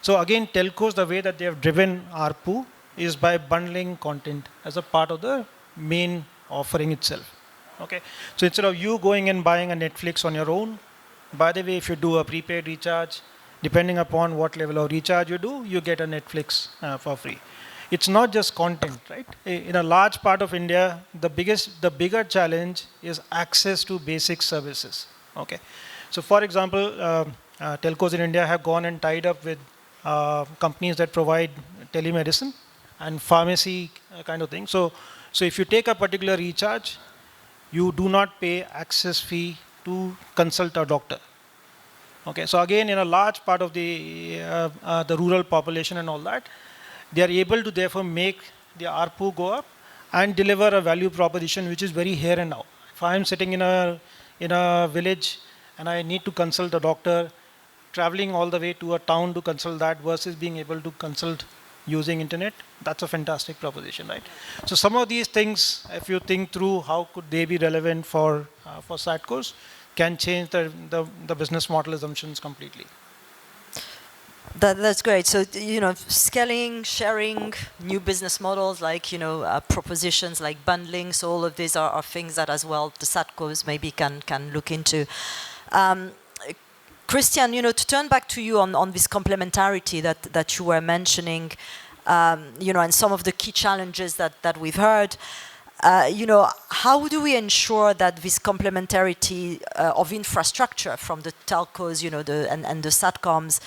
So again, telcos, the way that they have driven ARPU is by bundling content as a part of the main offering itself. Okay, so instead of you going and buying a Netflix on your own, by the way, if you do a prepaid recharge, depending upon what level of recharge you do, you get a Netflix for free. It's not just content, right? In a large part of India, the bigger challenge is access to basic services. Okay, so for example, telcos in India have gone and tied up with companies that provide telemedicine and pharmacy kind of thing. So if you take a particular recharge, you do not pay access fee to consult a doctor. Okay, so again, in a large part of the rural population and all that, they are able to therefore make the ARPU go up and deliver a value proposition which is very here and now. If I am sitting in a village and I need to consult a doctor, traveling all the way to a town to consult that versus being able to consult using internet, that's a fantastic proposition, right? So some of these things, if you think through how could they be relevant for satcos, can change the business model assumptions completely. That's great. So, scaling, sharing, new business models like, propositions like bundling. So all of these are things that as well the satcos maybe can look into. Cristian, to turn back to you on this complementarity that you were mentioning, and some of the key challenges that we've heard, how do we ensure that this complementarity of infrastructure from the telcos, and the satcoms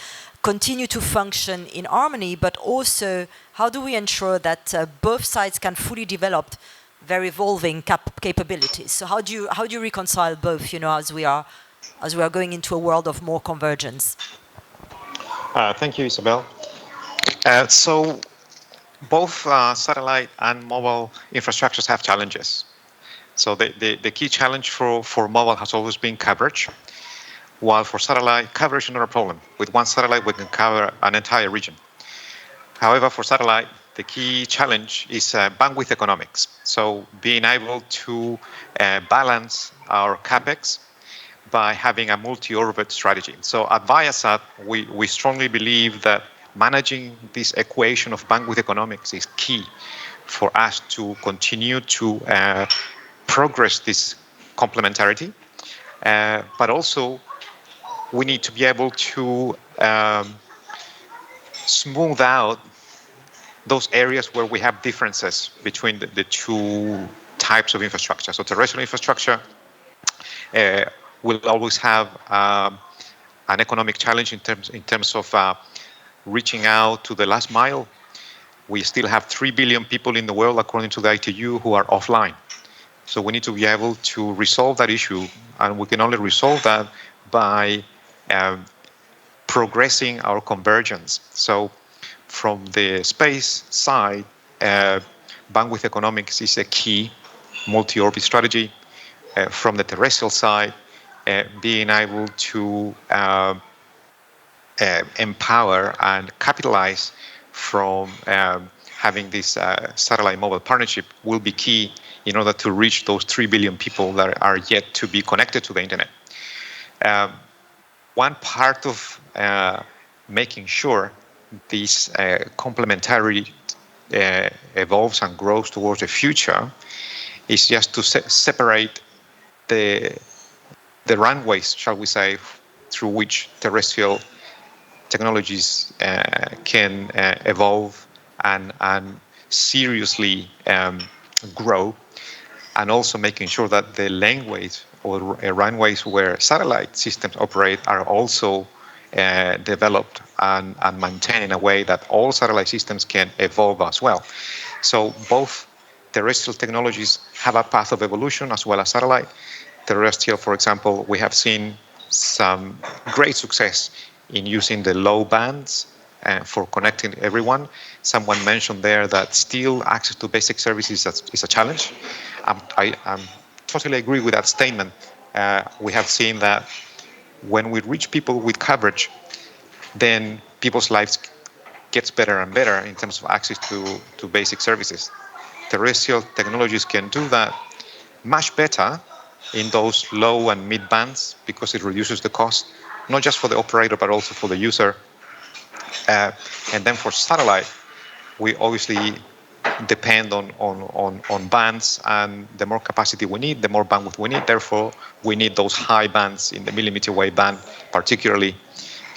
continue to function in harmony, but also how do we ensure that both sides can fully develop their evolving capabilities? So how do you reconcile both, as we are going into a world of more convergence? Thank you, Isabelle. So both satellite and mobile infrastructures have challenges. So the key challenge for mobile has always been coverage, while for satellite, coverage is not a problem. With one satellite, we can cover an entire region. However, for satellite, the key challenge is bandwidth economics. So being able to balance our CapEx by having a multi-orbit strategy. So at ViaSat, we strongly believe that managing this equation of bandwidth economics is key for us to continue to progress this complementarity but also we need to be able to smooth out those areas where we have differences between the two types of infrastructure. So terrestrial infrastructure will always have an economic challenge in terms of reaching out to the last mile. We still have 3 billion people in the world, according to the ITU, who are offline. So we need to be able to resolve that issue, and we can only resolve that by progressing our convergence. So from the space side, bandwidth economics is a key multi-orbit strategy. From the terrestrial side, being able to empower and capitalize from having this satellite mobile partnership will be key in order to reach those 3 billion people that are yet to be connected to the internet. One part of making sure this complementary evolves and grows towards the future is just to separate the runways, shall we say, through which terrestrial technologies can evolve and seriously grow, and also making sure that the laneways or runways where satellite systems operate are also developed and maintained in a way that all satellite systems can evolve as well. So both terrestrial technologies have a path of evolution as well as satellite. Terrestrial, for example, we have seen some great success in using the low bands for connecting everyone. Someone mentioned there that still access to basic services is a challenge. I totally agree with that statement. We have seen that when we reach people with coverage, then people's lives gets better and better in terms of access to basic services. Terrestrial technologies can do that much better in those low and mid bands because it reduces the cost, not just for the operator, but also for the user. And then for satellite, we obviously depend on bands, and the more capacity we need, the more bandwidth we need. Therefore, we need those high bands in the millimeter wave band, particularly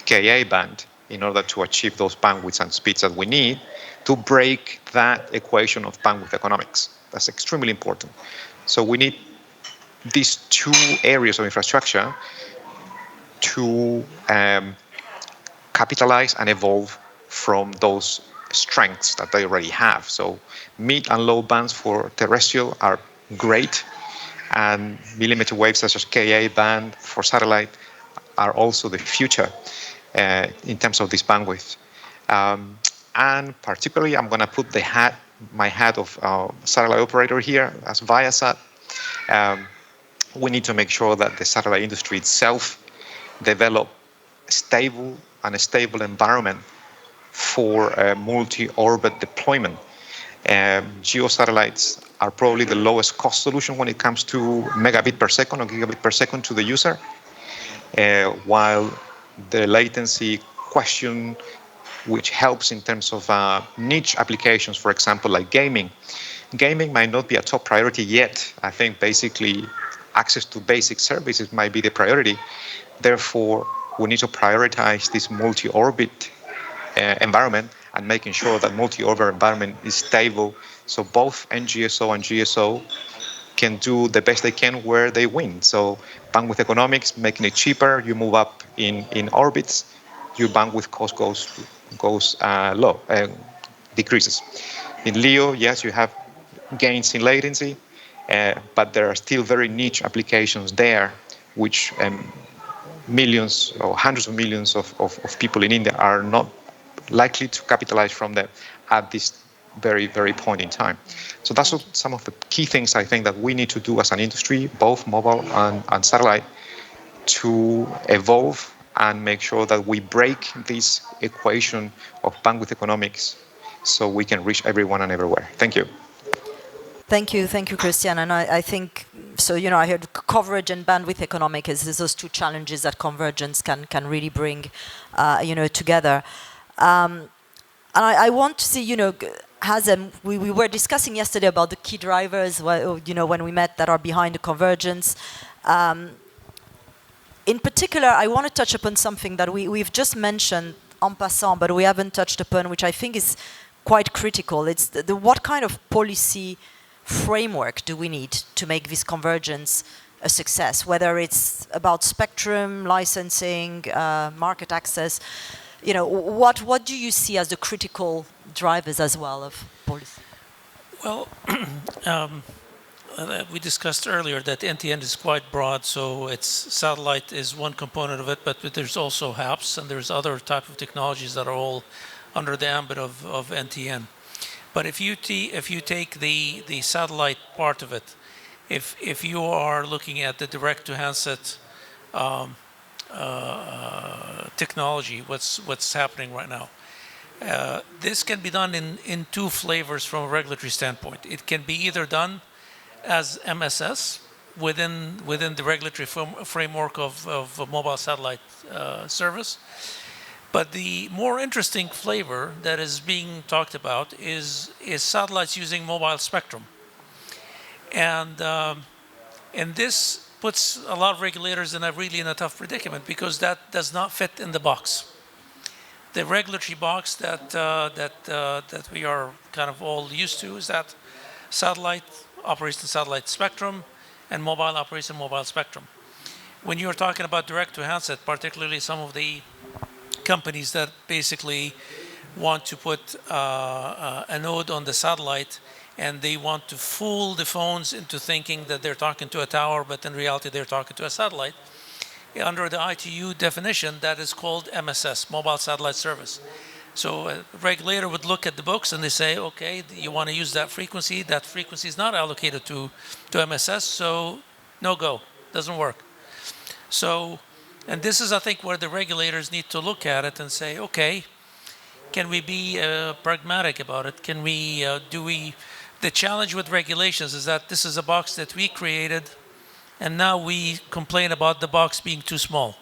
Ka band, in order to achieve those bandwidths and speeds that we need to break that equation of bandwidth economics. That's extremely important. So we need these two areas of infrastructure to capitalize and evolve from those strengths that they already have. So mid and low bands for terrestrial are great, and millimeter waves such as Ka band for satellite are also the future in terms of this bandwidth. And particularly, I'm going to put my hat of satellite operator here as ViaSat. We need to make sure that the satellite industry itself develop a stable environment for multi-orbit deployment. Geo satellites are probably the lowest cost solution when it comes to megabit per second or gigabit per second to the user, while the latency question, which helps in terms of niche applications, for example, like gaming. Gaming might not be a top priority yet. I think basically access to basic services might be the priority. Therefore, we need to prioritize this multi-orbit environment and making sure that multi-orbit environment is stable, so both NGSO and GSO can do the best they can where they win. So bandwidth economics, making it cheaper, you move up in orbits, your bandwidth cost goes low, decreases. In LEO, yes, you have gains in latency, but there are still very niche applications there, which millions or hundreds of millions of people in India are not likely to capitalize from them at this very, very point in time. So that's some of the key things I think that we need to do as an industry, both mobile and satellite, to evolve and make sure that we break this equation of bandwidth economics so we can reach everyone and everywhere. Thank you. Thank you, Cristian. And I think, so, I heard coverage and bandwidth economics is those two challenges that convergence can really bring, together. And I want to see, Hazem, we were discussing yesterday about the key drivers, when we met that are behind the convergence. in particular, I want to touch upon something that we've just mentioned en passant, but we haven't touched upon, which I think is quite critical. It's what kind of policy framework do we need to make this convergence a success, whether it's about spectrum, licensing, market access. What do you see as the critical drivers as well of policy? Well, we discussed earlier that NTN is quite broad, so satellite is one component of it, but there's also HAPS, and there's other type of technologies that are all under the ambit of NTN. But if you take the satellite part of it, if you are looking at the direct-to-handset technology, what's happening right now, this can be done in two flavors from a regulatory standpoint. It can be either done as MSS within the regulatory framework of a mobile satellite service. But the more interesting flavor that is being talked about is satellites using mobile spectrum. And this puts a lot of regulators in a tough predicament, because that does not fit in the box. The regulatory box that we are kind of all used to is that satellite operates in satellite spectrum and mobile operates in mobile spectrum. When you're talking about direct-to-handset, particularly some of the companies that basically want to put a node on the satellite, and they want to fool the phones into thinking that they're talking to a tower, but in reality they're talking to a satellite. Under the ITU definition, that is called MSS, Mobile Satellite Service. So a regulator would look at the books and they say, okay, you want to use that frequency is not allocated to MSS, so no go, doesn't work. So, and this is, I think, where the regulators need to look at it and say, okay, can we be pragmatic about it? Can we, the challenge with regulations is that this is a box that we created, and now we complain about the box being too small,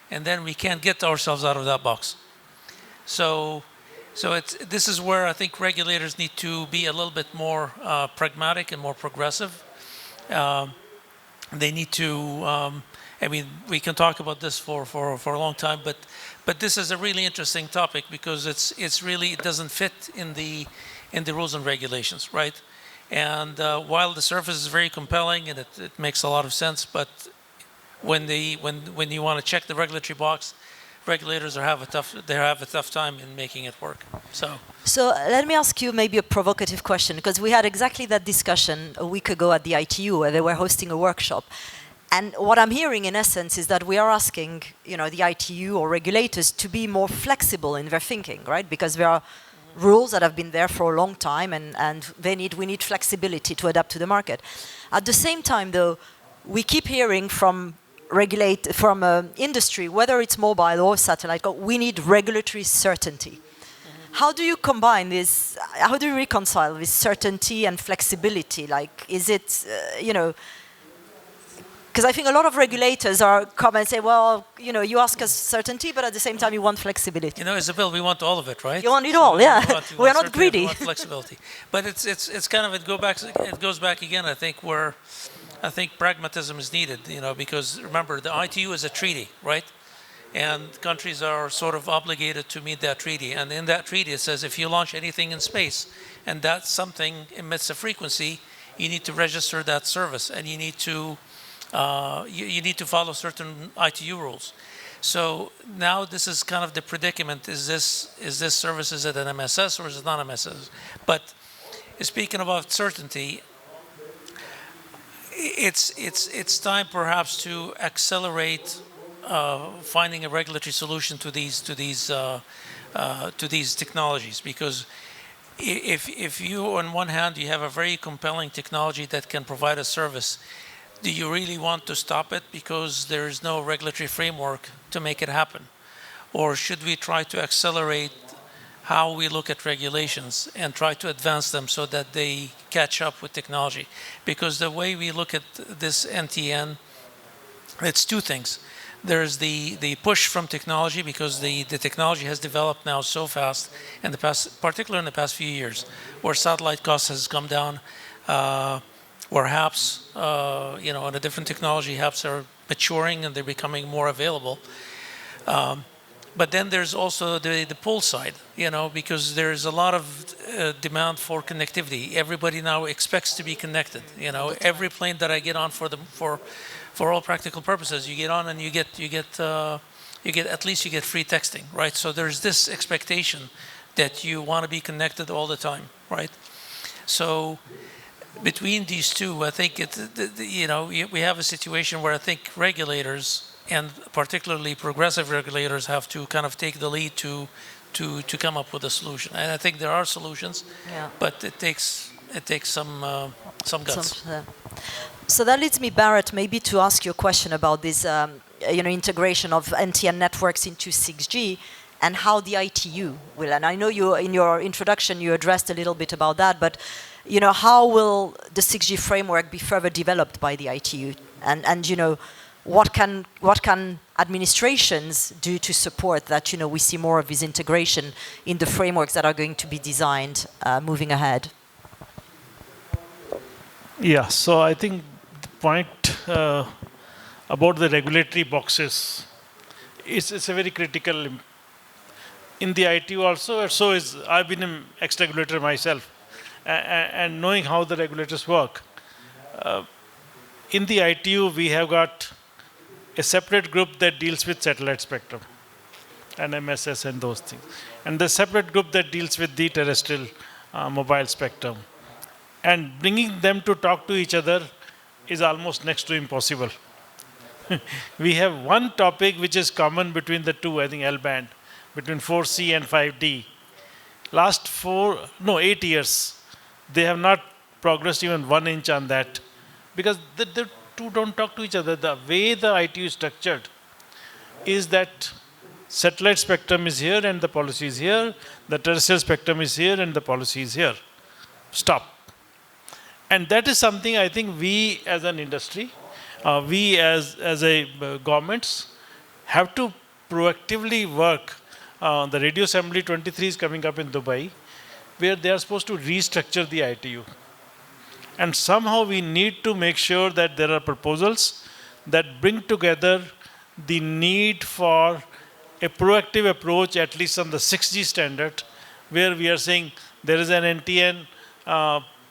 and then we can't get ourselves out of that box. So this is where I think regulators need to be a little bit more pragmatic and more progressive. They need to. I mean, we can talk about this for a long time, but this is a really interesting topic, because it doesn't fit in the rules and regulations, right? And while the surface is very compelling and it makes a lot of sense, but when you want to check the regulatory box, regulators have a tough time in making it work. So let me ask you maybe a provocative question, because we had exactly that discussion a week ago at the ITU, where they were hosting a workshop. And what I'm hearing in essence is that we are asking, the ITU or regulators to be more flexible in their thinking, right? Because there are rules that have been there for a long time, and we need flexibility to adapt to the market. At the same time, though, we keep hearing from industry, whether it's mobile or satellite, we need regulatory certainty. How do you combine this? How do you reconcile this certainty and flexibility? Like, is it, because I think a lot of regulators come and say, well, you ask us certainty, but at the same time you want flexibility. Isabelle, we want all of it, right? You want it all, yeah. We're not greedy. We want flexibility, but it's kind of it goes back again. I think pragmatism is needed, because remember, the ITU is a treaty, right? And countries are sort of obligated to meet that treaty. And in that treaty, it says if you launch anything in space and that something emits a frequency, you need to register that service, and you need to follow certain ITU rules. So now this is kind of the predicament. Is this service, is it an MSS or is it not MSS? But speaking about certainty, it's time perhaps to accelerate finding a regulatory solution to these technologies, because if you, on one hand, you have a very compelling technology that can provide a service, do you really want to stop it because there is no regulatory framework to make it happen? Or should we try to accelerate how we look at regulations and try to advance them so that they catch up with technology? Because the way we look at this NTN, it's two things. There's the push from technology, because the technology has developed now so fast in the past, particularly in the past few years, where satellite cost has come down. where HAPS, and a different technology, HAPS are maturing and they're becoming more available. But then there's also the pull side, because there's a lot of demand for connectivity. Everybody now expects to be connected. Every plane that I get on for all practical purposes, you get on and you get at least you get free texting, right? So there's this expectation that you want to be connected all the time, right? So between these two, I think we have a situation where I think regulators, and particularly progressive regulators, have to kind of take the lead to come up with a solution. And I think there are solutions, but it takes some guts. So that leads me, Bharat, maybe to ask you a question about this, integration of NTN networks into 6G and how the ITU will. And I know you, in your introduction, you addressed a little bit about that, but how will the 6G framework be further developed by the ITU? And what can administrations do to support that, we see more of this integration in the frameworks that are going to be designed moving ahead? Yeah, so I think the point about the regulatory boxes it's a very critical in the ITU also. So I've been an ex-regulator myself, and knowing how the regulators work. In the ITU, we have got a separate group that deals with satellite spectrum and MSS and those things. And the separate group that deals with the terrestrial mobile spectrum. And bringing them to talk to each other is almost next to impossible. We have one topic which is common between the two, I think L-band, between 4C and 5D. Last 8 years, they have not progressed even 1 inch on that, because the two don't talk to each other. The way the ITU is structured is that satellite spectrum is here and the policy is here, the terrestrial spectrum is here and the policy is here. Stop. And that is something I think we as an industry, we as governments have to proactively work. The Radio Assembly 23 is coming up in Dubai, where they are supposed to restructure the ITU. And somehow we need to make sure that there are proposals that bring together the need for a proactive approach, at least on the 6G standard, where we are saying there is an NTN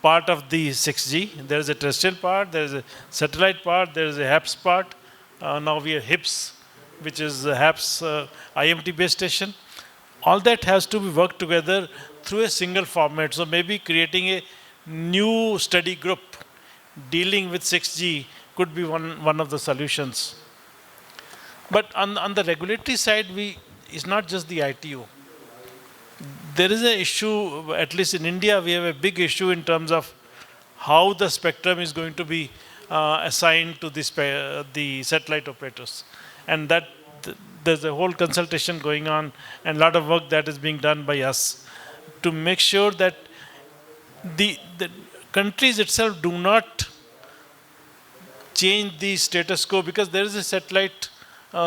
part of the 6G, there is a terrestrial part, there is a satellite part, there is a HAPS part. Now we have HIPS, which is HAPS IMT base station. All that has to be worked together through a single format. So maybe creating a new study group dealing with 6G could be one of the solutions. But on the regulatory side, it's not just the ITU. There is an issue, at least in India, we have a big issue in terms of how the spectrum is going to be assigned to the satellite operators. And that there's a whole consultation going on and a lot of work that is being done by us to make sure that the countries itself do not change the status quo, because there is a satellite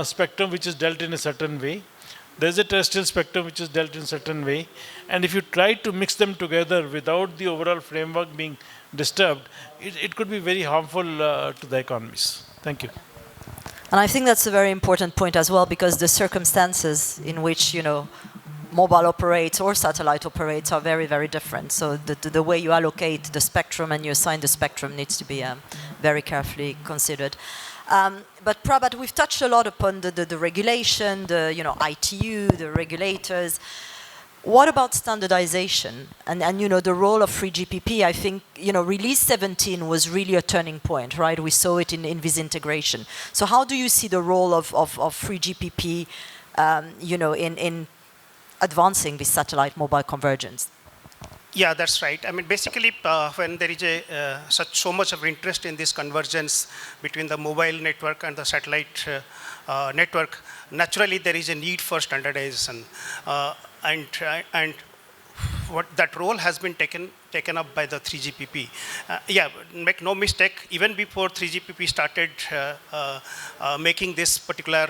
spectrum which is dealt in a certain way. There is a terrestrial spectrum which is dealt in a certain way. And if you try to mix them together without the overall framework being disturbed, it could be very harmful to the economies. Thank you. And I think that's a very important point as well, because the circumstances in which, mobile operates or satellite operates are very, very different. So the way you allocate the spectrum and you assign the spectrum needs to be very carefully considered. But Prabhat, we've touched a lot upon the regulation, the ITU, the regulators. What about standardization and the role of 3GPP? I think release 17 was really a turning point, right? We saw it in this integration. So how do you see the role of 3GPP, in advancing this satellite mobile convergence? Yeah, that's right. I mean, basically, when there is so much of interest in this convergence between the mobile network and the satellite network, naturally there is a need for standardization, and what that role has been taken up by the 3GPP. Make no mistake, even before 3GPP started making this particular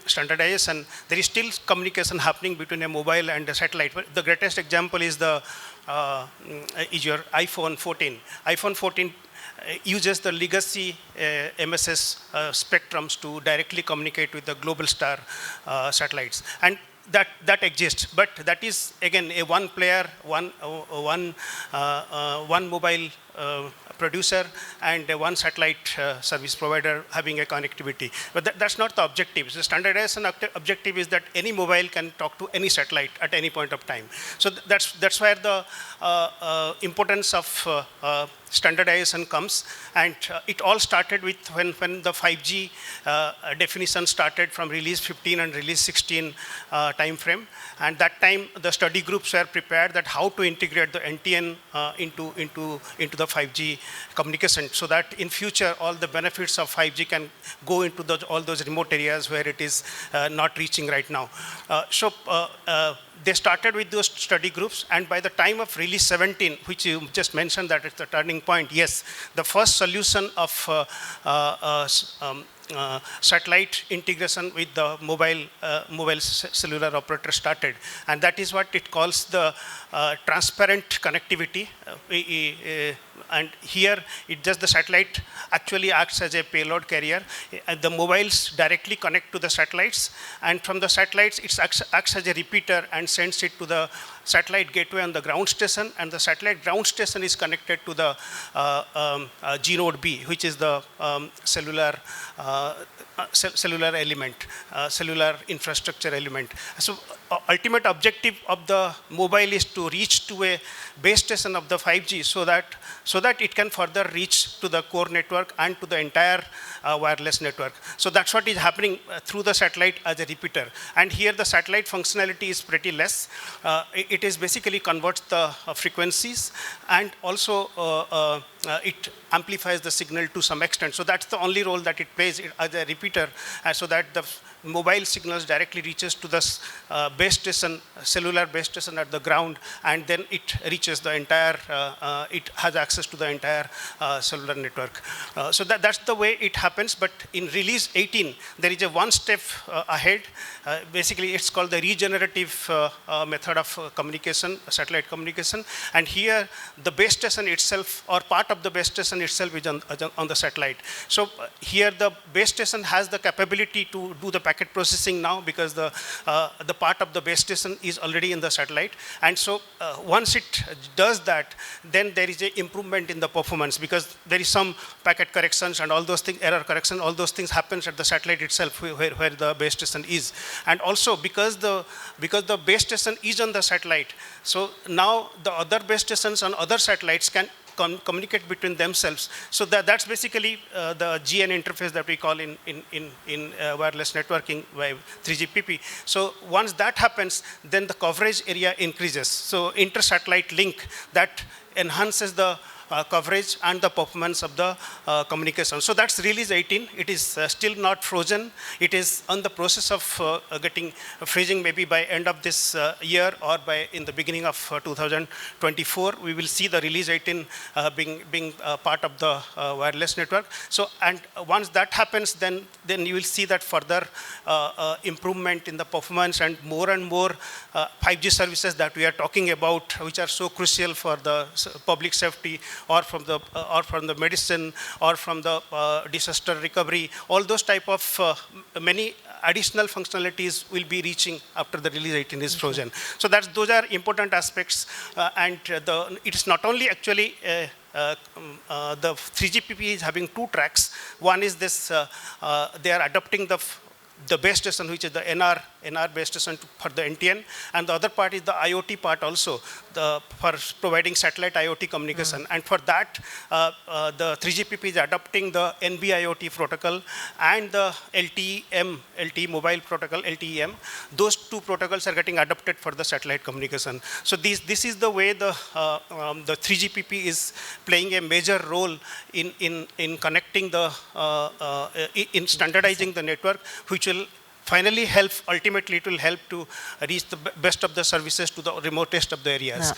standardization, there is still communication happening between a mobile and a satellite. The greatest example is your iPhone 14. iPhone 14 uses the legacy MSS spectrums to directly communicate with the global star satellites. And that exists, but that is again a one player, one mobile producer and one satellite service provider having a connectivity. But that's not the objective. The standardization objective is that any mobile can talk to any satellite at any point of time. So that's where the importance of standardization comes, and it all started with when the 5G definition started from release 15 and release 16 time frame, and that time the study groups were prepared that how to integrate the NTN into the 5G communication, so that in future all the benefits of 5G can go into all those remote areas where it is not reaching right now. They started with those study groups, and by the time of release 17, which you just mentioned that it's the turning point, yes, the first solution of satellite integration with the mobile cellular operator started, and that is what it calls the transparent connectivity. And here, the satellite actually acts as a payload carrier. The mobiles directly connect to the satellites, and from the satellites, it acts as a repeater and sends it to the satellite gateway on the ground station, and the satellite ground station is connected to the G node B, which is the cellular element, cellular infrastructure element. So ultimate objective of the mobile is to reach to a base station of the 5G so that it can further reach to the core network and to the entire wireless network. So that's what is happening through the satellite as a repeater. And here the satellite functionality is pretty less. It is basically converts the frequencies, and also it amplifies the signal to some extent. So that's the only role that it plays as a repeater, so that the mobile signals directly reaches to the base station, cellular base station at the ground, and then it reaches the entire, it has access to the entire cellular network. So that's the way it happens, but in release 18, there is a one step ahead. Basically, it's called the regenerative method of communication, satellite communication, and here the base station itself, or part of the base station itself, is on the satellite. So here the base station has the capability to do the packet processing now, because the part of the base station is already in the satellite, and so once it does that, then there is an improvement in the performance, because there is some packet corrections and all those things, error correction, all those things happens at the satellite itself where the base station is. And also because the base station is on the satellite, so now the other base stations on other satellites can communicate between themselves. So that's basically the GN interface that we call in wireless networking by 3GPP. So once that happens, then the coverage area increases. So inter-satellite link that enhances the coverage and the performance of the communication. So that's release 18. It is still not frozen. It is on the process of getting freezing, maybe by end of this year or by in the beginning of 2024. We will see the release 18 being part of the wireless network. So, and once that happens, then you will see that further improvement in the performance, and more 5G services that we are talking about, which are so crucial for the public safety, or from the medicine, or from the disaster recovery. All those type of many additional functionalities will be reaching after the release 18 is frozen. So those are important aspects, and it is not only actually the 3GPP is having two tracks. One is this, they are adopting the base station, which is the NR base station for the NTN, and the other part is the IoT part also, for providing satellite IoT communication. And for that, the 3GPP is adopting the NB-IoT protocol and the LTE mobile protocol, LTE-M. Those two protocols are getting adopted for the satellite communication. So this is the way the 3GPP is playing a major role in connecting in standardizing the network, which will finally help, ultimately it will help to reach the best of the services to the remotest of the areas.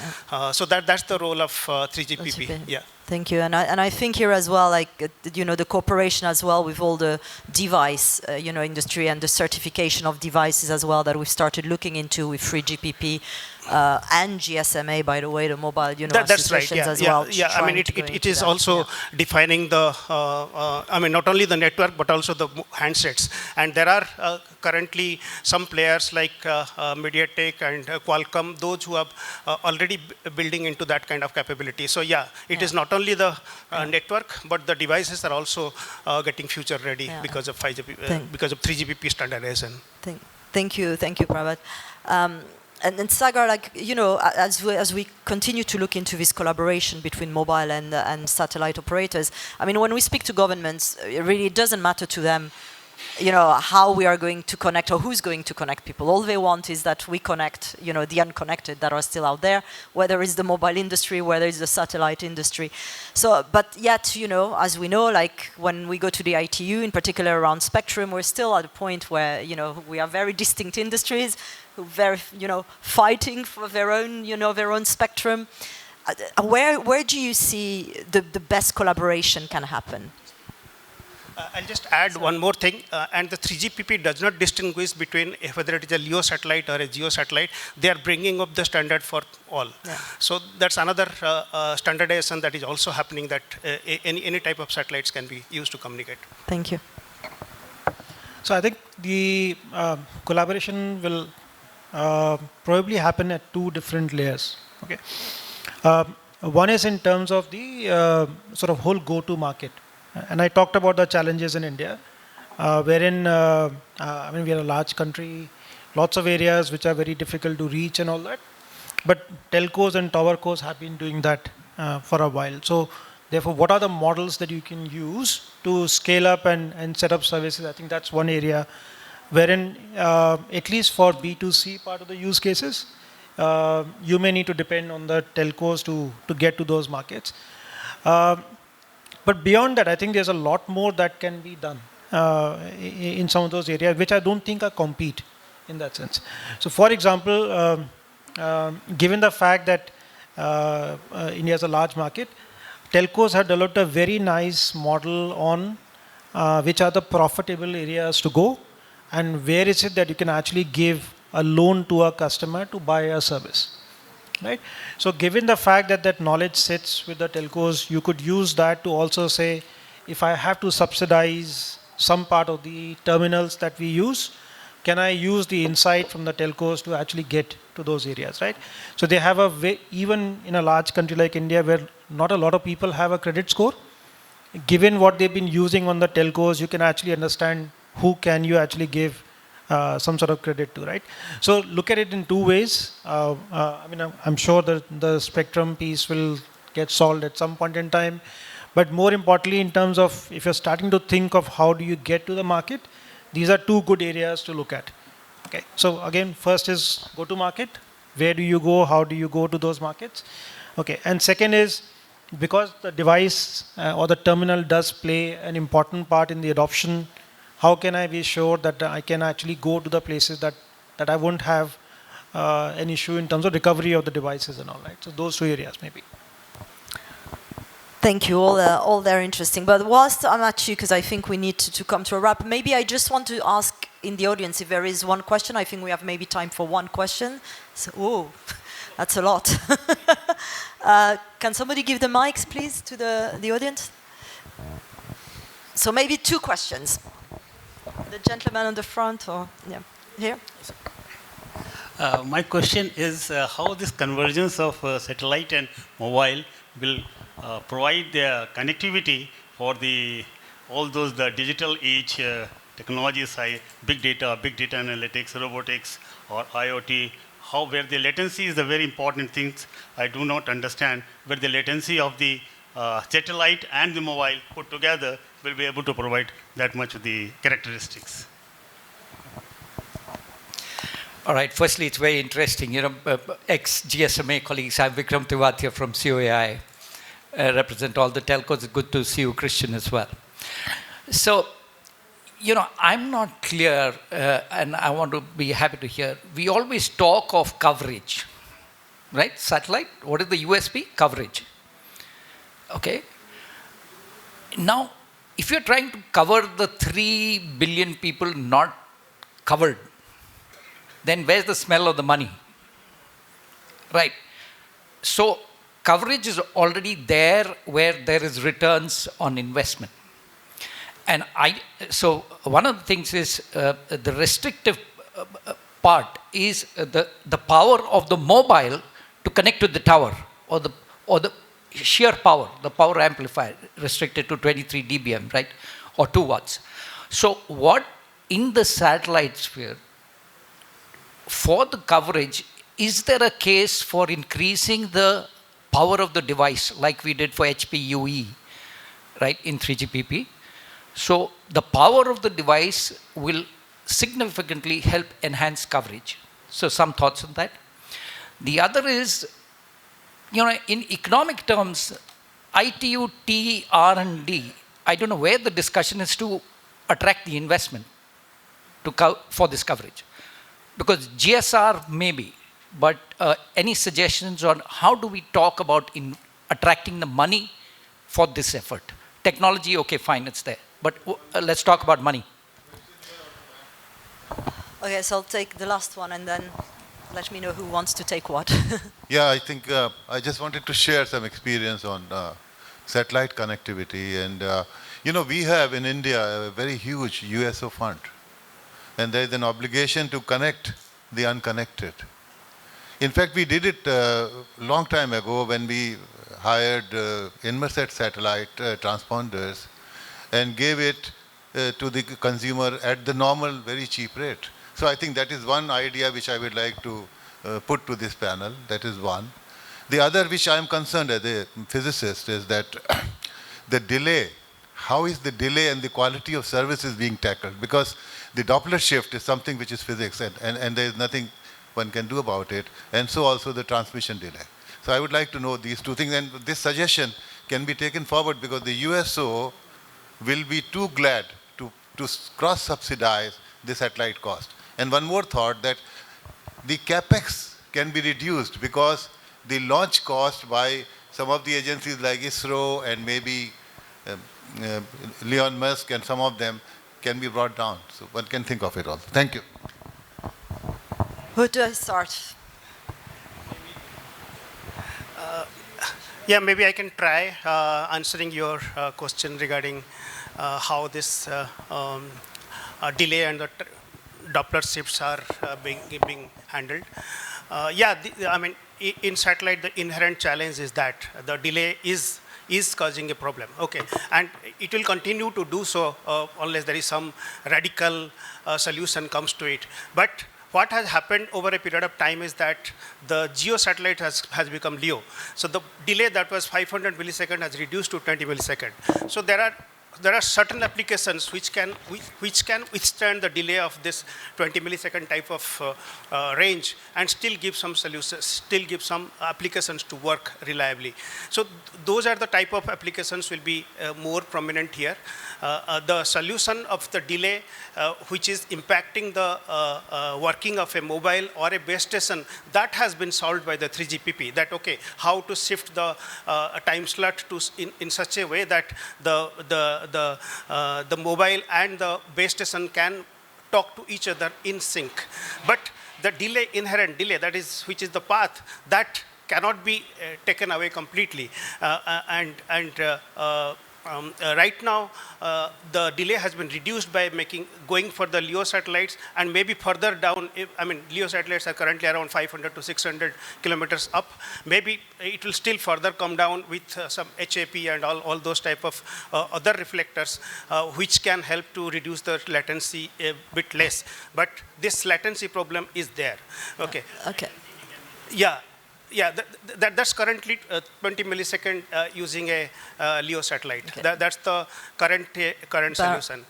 So that's the role of 3GPP. Yeah. Thank you, and I think here as well, like the cooperation as well with all the device industry and the certification of devices as well that we've started looking into with 3GPP. and GSMA, by the way, the mobile, That's right. associations Yeah, as yeah, well. yeah. I mean, it is also defining the. I mean, not only the network but also the handsets. And there are currently some players like MediaTek and Qualcomm, those who are already building into that kind of capability. So yeah, it is not only the network, but the devices are also getting future ready because of 5G, because of 3GPP standardization. Thank you, Prabhat. And Sagar, as we continue to look into this collaboration between mobile and satellite operators, I mean, when we speak to governments, it doesn't matter to them, how we are going to connect or who's going to connect people. All they want is that we connect, the unconnected that are still out there, whether it's the mobile industry, whether it's the satellite industry. So, but yet, as we know, like when we go to the ITU, in particular around spectrum, we're still at a point where, we are very distinct industries, who very, fighting for their own spectrum. Where do you see the best collaboration can happen? I'll just add one more thing, and the 3GPP does not distinguish between whether it is a LEO satellite or a GEO satellite. They are bringing up the standard for all. Yeah. So that's another standardization that is also happening, that any type of satellites can be used to communicate. Thank you. So I think the collaboration will probably happen at two different layers. Okay. One is in terms of the sort of whole go-to market. And I talked about the challenges in India, wherein, I mean, we are a large country, lots of areas which are very difficult to reach and all that. But telcos and towercos have been doing that for a while. So therefore, what are the models that you can use to scale up and set up services? I think that's one area wherein, at least for B2C part of the use cases, you may need to depend on the telcos to get to those markets. But beyond that, I think there's a lot more that can be done in some of those areas, which I don't think are compete in that sense. So for example, given the fact that India is a large market, telcos have developed a very nice model on which are the profitable areas to go and where is it that you can actually give a loan to a customer to buy a service. Right? So given the fact that that knowledge sits with the telcos, you could use that to also say, if I have to subsidize some part of the terminals that we use, can I use the insight from the telcos to actually get to those areas, right? So they have a way, even in a large country like India where not a lot of people have a credit score, given what they've been using on the telcos, you can actually understand who can you actually give some sort of credit to, right? So look at it in two ways. I mean, I'm sure that the spectrum piece will get solved at some point in time. But more importantly, in terms of if you're starting to think of how do you get to the market, these are two good areas to look at. Okay. So again, first is go to market. Where do you go? How do you go to those markets? Okay. And second is because the device or the terminal does play an important part in the adoption, how can I be sure that I can actually go to the places that I won't have an issue in terms of recovery of the devices and all, right? So those two areas maybe. Thank you, all very interesting. But whilst I'm at you, because I think we need to come to a wrap, maybe I just want to ask in the audience if there is one question. I think we have maybe time for one question. So, oh, that's a lot. Can somebody give the mics, please, to the audience? So maybe two questions. The gentleman on the front, or yeah, here. My question is how this convergence of satellite and mobile will provide the connectivity for all those digital age technologies, big data analytics, robotics, or IoT. Where the latency is the very important things. I do not understand where the latency of the satellite and the mobile put together will be able to provide that much of the characteristics. All right. Firstly, it's very interesting. Ex-GSMA colleagues, I'm Vikram Tiwatia from COAI, represent all the telcos. It's good to see you, Cristian, as well. So, I'm not clear, and I want to be happy to hear. We always talk of coverage, right? Satellite, what is the USP? Coverage. Okay. Now, if you're trying to cover the 3 billion people not covered, then where's the smell of the money? Right. So coverage is already there where there is returns on investment. And so one of the things is the restrictive part is the power of the mobile to connect to the tower, or the sheer power, the power amplifier restricted to 23 dBm, right, or 2 watts. So what in the satellite sphere for the coverage, is there a case for increasing the power of the device like we did for HPUE, right, in 3GPP? So the power of the device will significantly help enhance coverage. So some thoughts on that. The other is, in economic terms, ITU-T R&D, I don't know where the discussion is to attract the investment for this coverage. Because GSR maybe, but any suggestions on how do we talk about attracting the money for this effort? Technology, okay, fine, it's there. But let's talk about money. Okay, so I'll take the last one and then let me know who wants to take what. Yeah, I think I just wanted to share some experience on satellite connectivity. And, we have in India a very huge USO fund. And there is an obligation to connect the unconnected. In fact, we did it a long time ago when we hired Inmarsat satellite transponders and gave it to the consumer at the normal, very cheap rate. So I think that is one idea which I would like to put to this panel. That is one. The other which I am concerned as a physicist is that the delay, how is the delay and the quality of services being tackled? Because the Doppler shift is something which is physics and there is nothing one can do about it. And so also the transmission delay. So I would like to know these two things. And this suggestion can be taken forward because the USO will be too glad to cross-subsidize the satellite cost. And one more thought, that the capex can be reduced because the launch cost by some of the agencies like ISRO and maybe Elon Musk and some of them can be brought down. So one can think of it also. Thank you. Who do I start? Yeah, maybe I can try answering your question regarding how this delay and the Doppler shifts are being handled. In satellite, the inherent challenge is that the delay is causing a problem. Okay, and it will continue to do so unless there is some radical solution comes to it. But what has happened over a period of time is that the GEO satellite has become LEO. So the delay that was 500 milliseconds has reduced to 20 milliseconds. So there are certain applications which can withstand the delay of this 20 millisecond type of range and still give some solutions, still give some applications to work reliably. So those are the type of applications will be more prominent here. The solution of the delay which is impacting the working of a mobile or a base station, that has been solved by the 3GPP. That okay, how to shift the time slot to in such a way that the mobile and the base station can talk to each other in sync. But the delay, inherent delay, that is which is the path, that cannot be taken away completely. Right now, the delay has been reduced by going for the LEO satellites, and maybe further down. LEO satellites are currently around 500 to 600 kilometers up. Maybe it will still further come down with some HAP and all those type of other reflectors, which can help to reduce the latency a bit less. But this latency problem is there. Okay. Okay. Yeah, that's currently 20 millisecond using a LEO satellite. Okay. That's the current solution.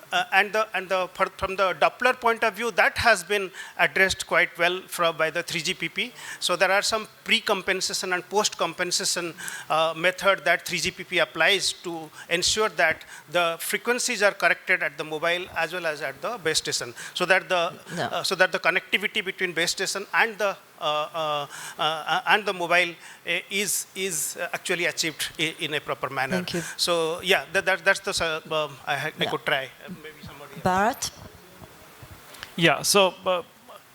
From the Doppler point of view, that has been addressed quite well by the 3GPP. So there are some pre-compensation and post-compensation method that 3GPP applies to ensure that the frequencies are corrected at the mobile as well as at the base station, so that the connectivity between base station and the mobile is actually achieved in a proper manner. Thank you. So yeah, that's the I could try. Maybe somebody else. Bharat? Yeah, so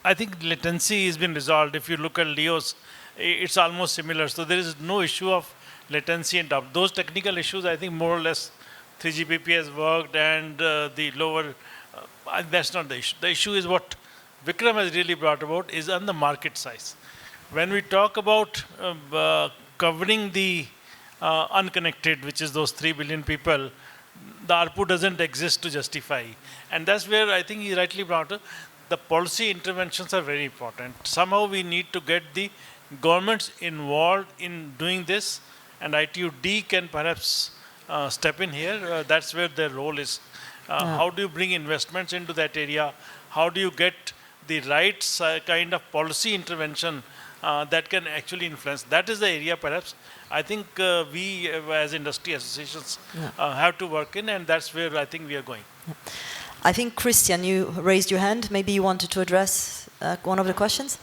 I think latency has been resolved. If you look at LEOs, it's almost similar. So there is no issue of latency and those technical issues. I think more or less 3GPP has worked, and the lower. That's not the issue. The issue is what Vikram has really brought about is on the market size. When we talk about covering the unconnected, which is those 3 billion people, the ARPU doesn't exist to justify. And that's where I think he rightly brought up, the policy interventions are very important. Somehow we need to get the governments involved in doing this, and ITUD can perhaps step in here. That's where their role is. How do you bring investments into that area? How do you get the right kind of policy intervention that can actually influence? That is the area perhaps I think we as industry associations have to work in, and that's where I think we are going. I think, Cristian, you raised your hand. Maybe you wanted to address one of the questions?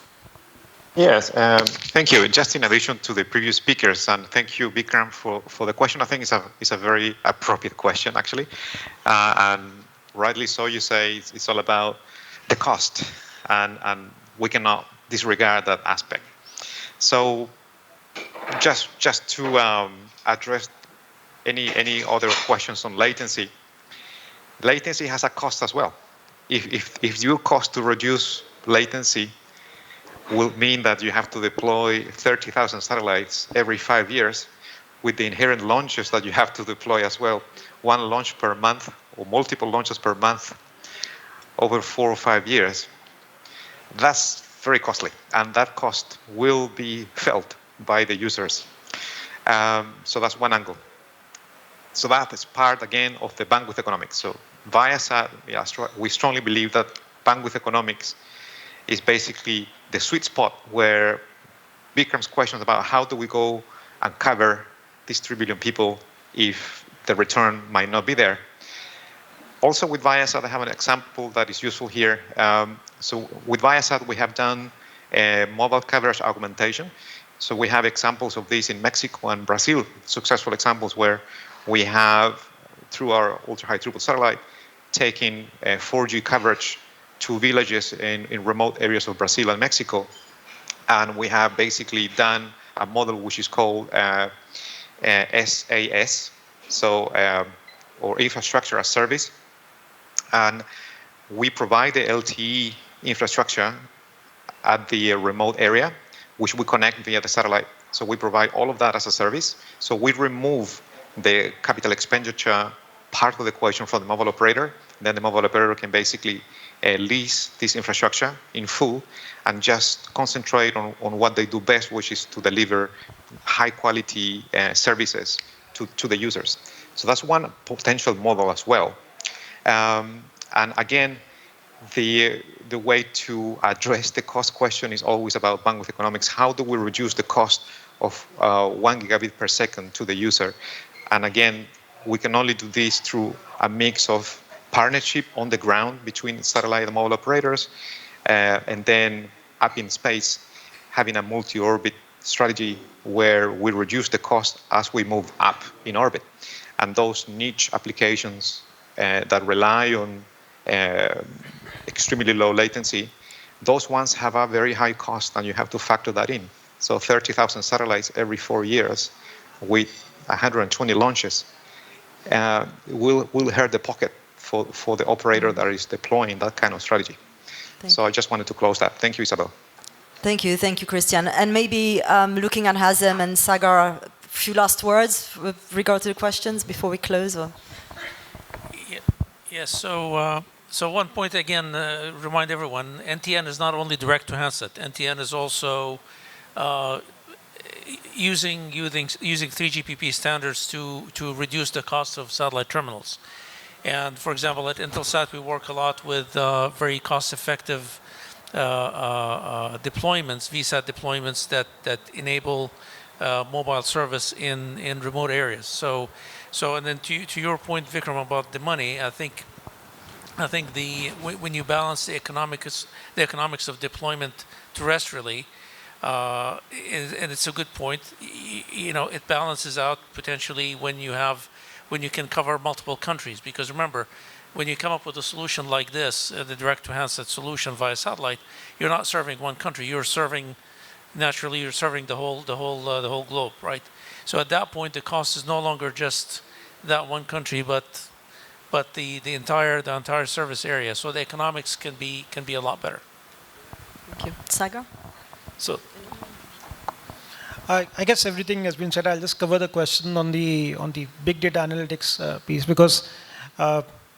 Yes, thank you. Just in addition to the previous speakers, and thank you, Vikram, for the question. I think it's a very appropriate question, actually. And rightly so, you say it's all about the cost, and we cannot disregard that aspect. So just to address any other questions on latency, latency has a cost as well. If your cost to reduce latency will mean that you have to deploy 30,000 satellites every 5 years, with the inherent launches that you have to deploy as well, one launch per month or multiple launches per month over 4 or 5 years, that's very costly, and that cost will be felt by the users. So that's one angle. So that is part, again, of the bandwidth economics. So ViaSat, we strongly believe that bandwidth economics is basically the sweet spot where Vikram's questions about how do we go and cover these 3 billion people if the return might not be there. Also with ViaSat, I have an example that is useful here. So with ViaSat, we have done mobile coverage augmentation. So we have examples of this in Mexico and Brazil, successful examples where we have, through our ultra-high throughput satellite, taken 4G coverage to villages in remote areas of Brazil and Mexico. And we have basically done a model which is called SAS, so or infrastructure as service. And we provide the LTE infrastructure at the remote area, which we connect via the satellite. So we provide all of that as a service. So we remove the capital expenditure part of the equation from the mobile operator. Then the mobile operator can basically lease this infrastructure in full and just concentrate on what they do best, which is to deliver high quality services to the users. So that's one potential model as well. And again, the way to address the cost question is always about bandwidth economics. How do we reduce the cost of 1 gigabit per second to the user? And again, we can only do this through a mix of partnership on the ground between satellite and mobile operators, and then up in space, having a multi-orbit strategy where we reduce the cost as we move up in orbit. And those niche applications that rely on extremely low latency, those ones have a very high cost, and you have to factor that in. So 30,000 satellites every 4 years with 120 launches will hurt the pocket for the operator that is deploying that kind of strategy. So I just wanted to close that. Thank you, Isabelle. Thank you, Cristian. And maybe looking at Hazem and Sagar, a few last words with regard to the questions before we close. Or? Yes. So one point again, remind everyone: NTN is not only direct to handset. NTN is also using 3GPP standards to reduce the cost of satellite terminals. And for example, at Intelsat, we work a lot with very cost-effective deployments, ViaSat deployments that enable mobile service in remote areas. So and then to your point, Vikram, about the money, I think when you balance the economics of deployment terrestrially, and it's a good point, it balances out potentially when you can cover multiple countries. Because remember, when you come up with a solution like this, the direct-to-handset solution via satellite, you're not serving one country. You're serving naturally you're serving the whole globe, right? So at that point, the cost is no longer just that one country, but the entire service area. So the economics can be a lot better. Thank you. Sagar? So I guess everything has been said. I'll just cover the question on the big data analytics piece, because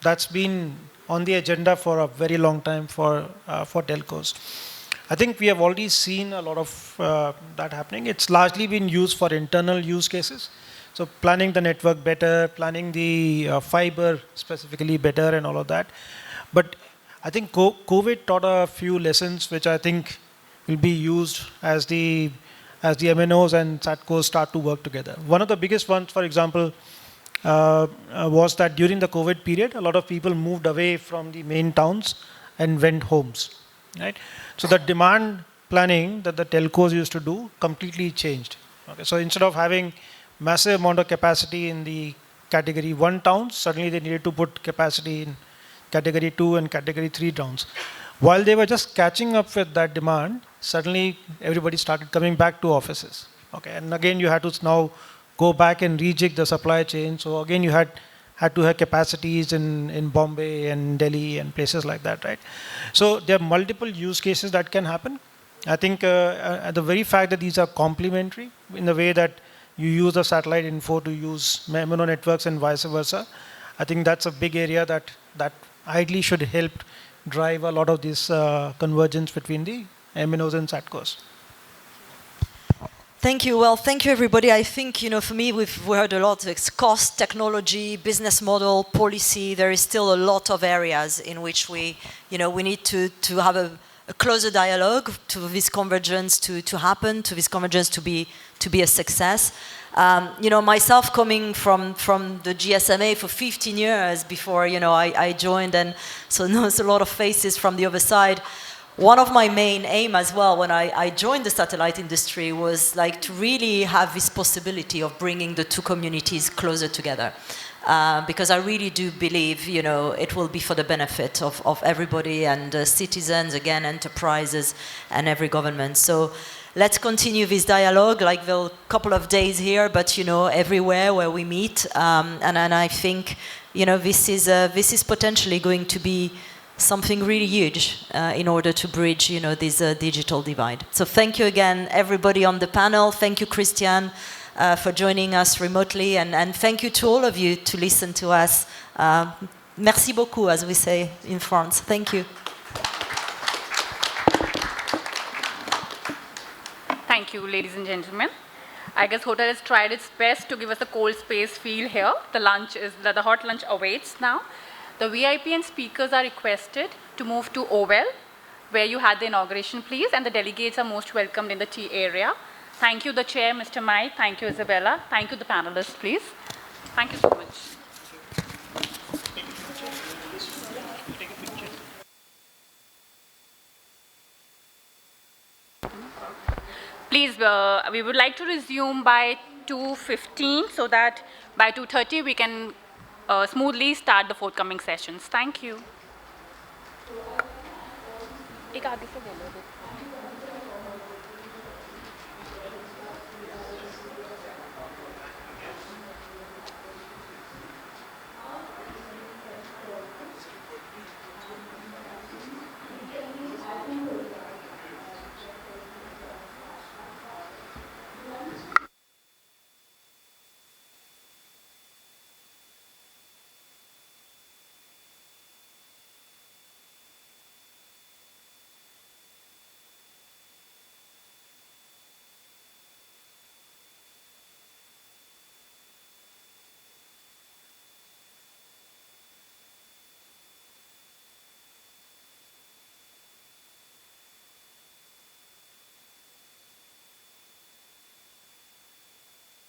that's been on the agenda for a very long time for telcos. I think we have already seen a lot of that happening. It's largely been used for internal use cases. So planning the network better, planning the fiber specifically better and all of that. But I think COVID taught a few lessons which I think will be used as the MNOs and SATCOs start to work together. One of the biggest ones, for example, was that during the COVID period, a lot of people moved away from the main towns and went homes, right? So the demand planning that the telcos used to do completely changed. Okay, so instead of having massive amount of capacity in the category 1 towns, suddenly they needed to put capacity in category 2 and category 3 towns. While they were just catching up with that demand, suddenly everybody started coming back to offices. Okay, and again you had to now go back and rejig the supply chain. So again you had to have capacities in Bombay and Delhi and places like that, right? So there are multiple use cases that can happen. I think the very fact that these are complementary in the way that you use the satellite info to use MNO networks and vice versa, I think that's a big area that ideally should help drive a lot of this convergence between the MNOs and SATCOs. Thank you. Well, thank you, everybody. I think, for me, we've heard a lot. It's cost, technology, business model, policy. There is still a lot of areas in which we need to have a closer dialogue to this convergence to happen, to this convergence to be a success. Myself coming from the GSMA for 15 years before, I joined, and so there's a lot of faces from the other side. One of my main aim as well when I joined the satellite industry was like to really have this possibility of bringing the two communities closer together. Because I really do believe, it will be for the benefit of everybody and citizens, again, enterprises and every government. So let's continue this dialogue, like the couple of days here, but, everywhere where we meet. And I think, this is potentially going to be something really huge in order to bridge, this digital divide. So thank you again, everybody on the panel. Thank you, Cristian, for joining us remotely. And thank you to all of you to listen to us. Merci beaucoup, as we say in France. Thank you. Thank you, ladies and gentlemen. I guess hotel has tried its best to give us a cold space feel here. The hot lunch awaits now. The VIP and speakers are requested to move to Oval, where you had the inauguration, please, and the delegates are most welcomed in the tea area. Thank you, the chair, Mr. Mike. Thank you, Isabella. Thank you, the panelists, please. Thank you so much. Please, we would like to resume by 2:15 so that by 2:30 we can smoothly start the forthcoming sessions. Thank you.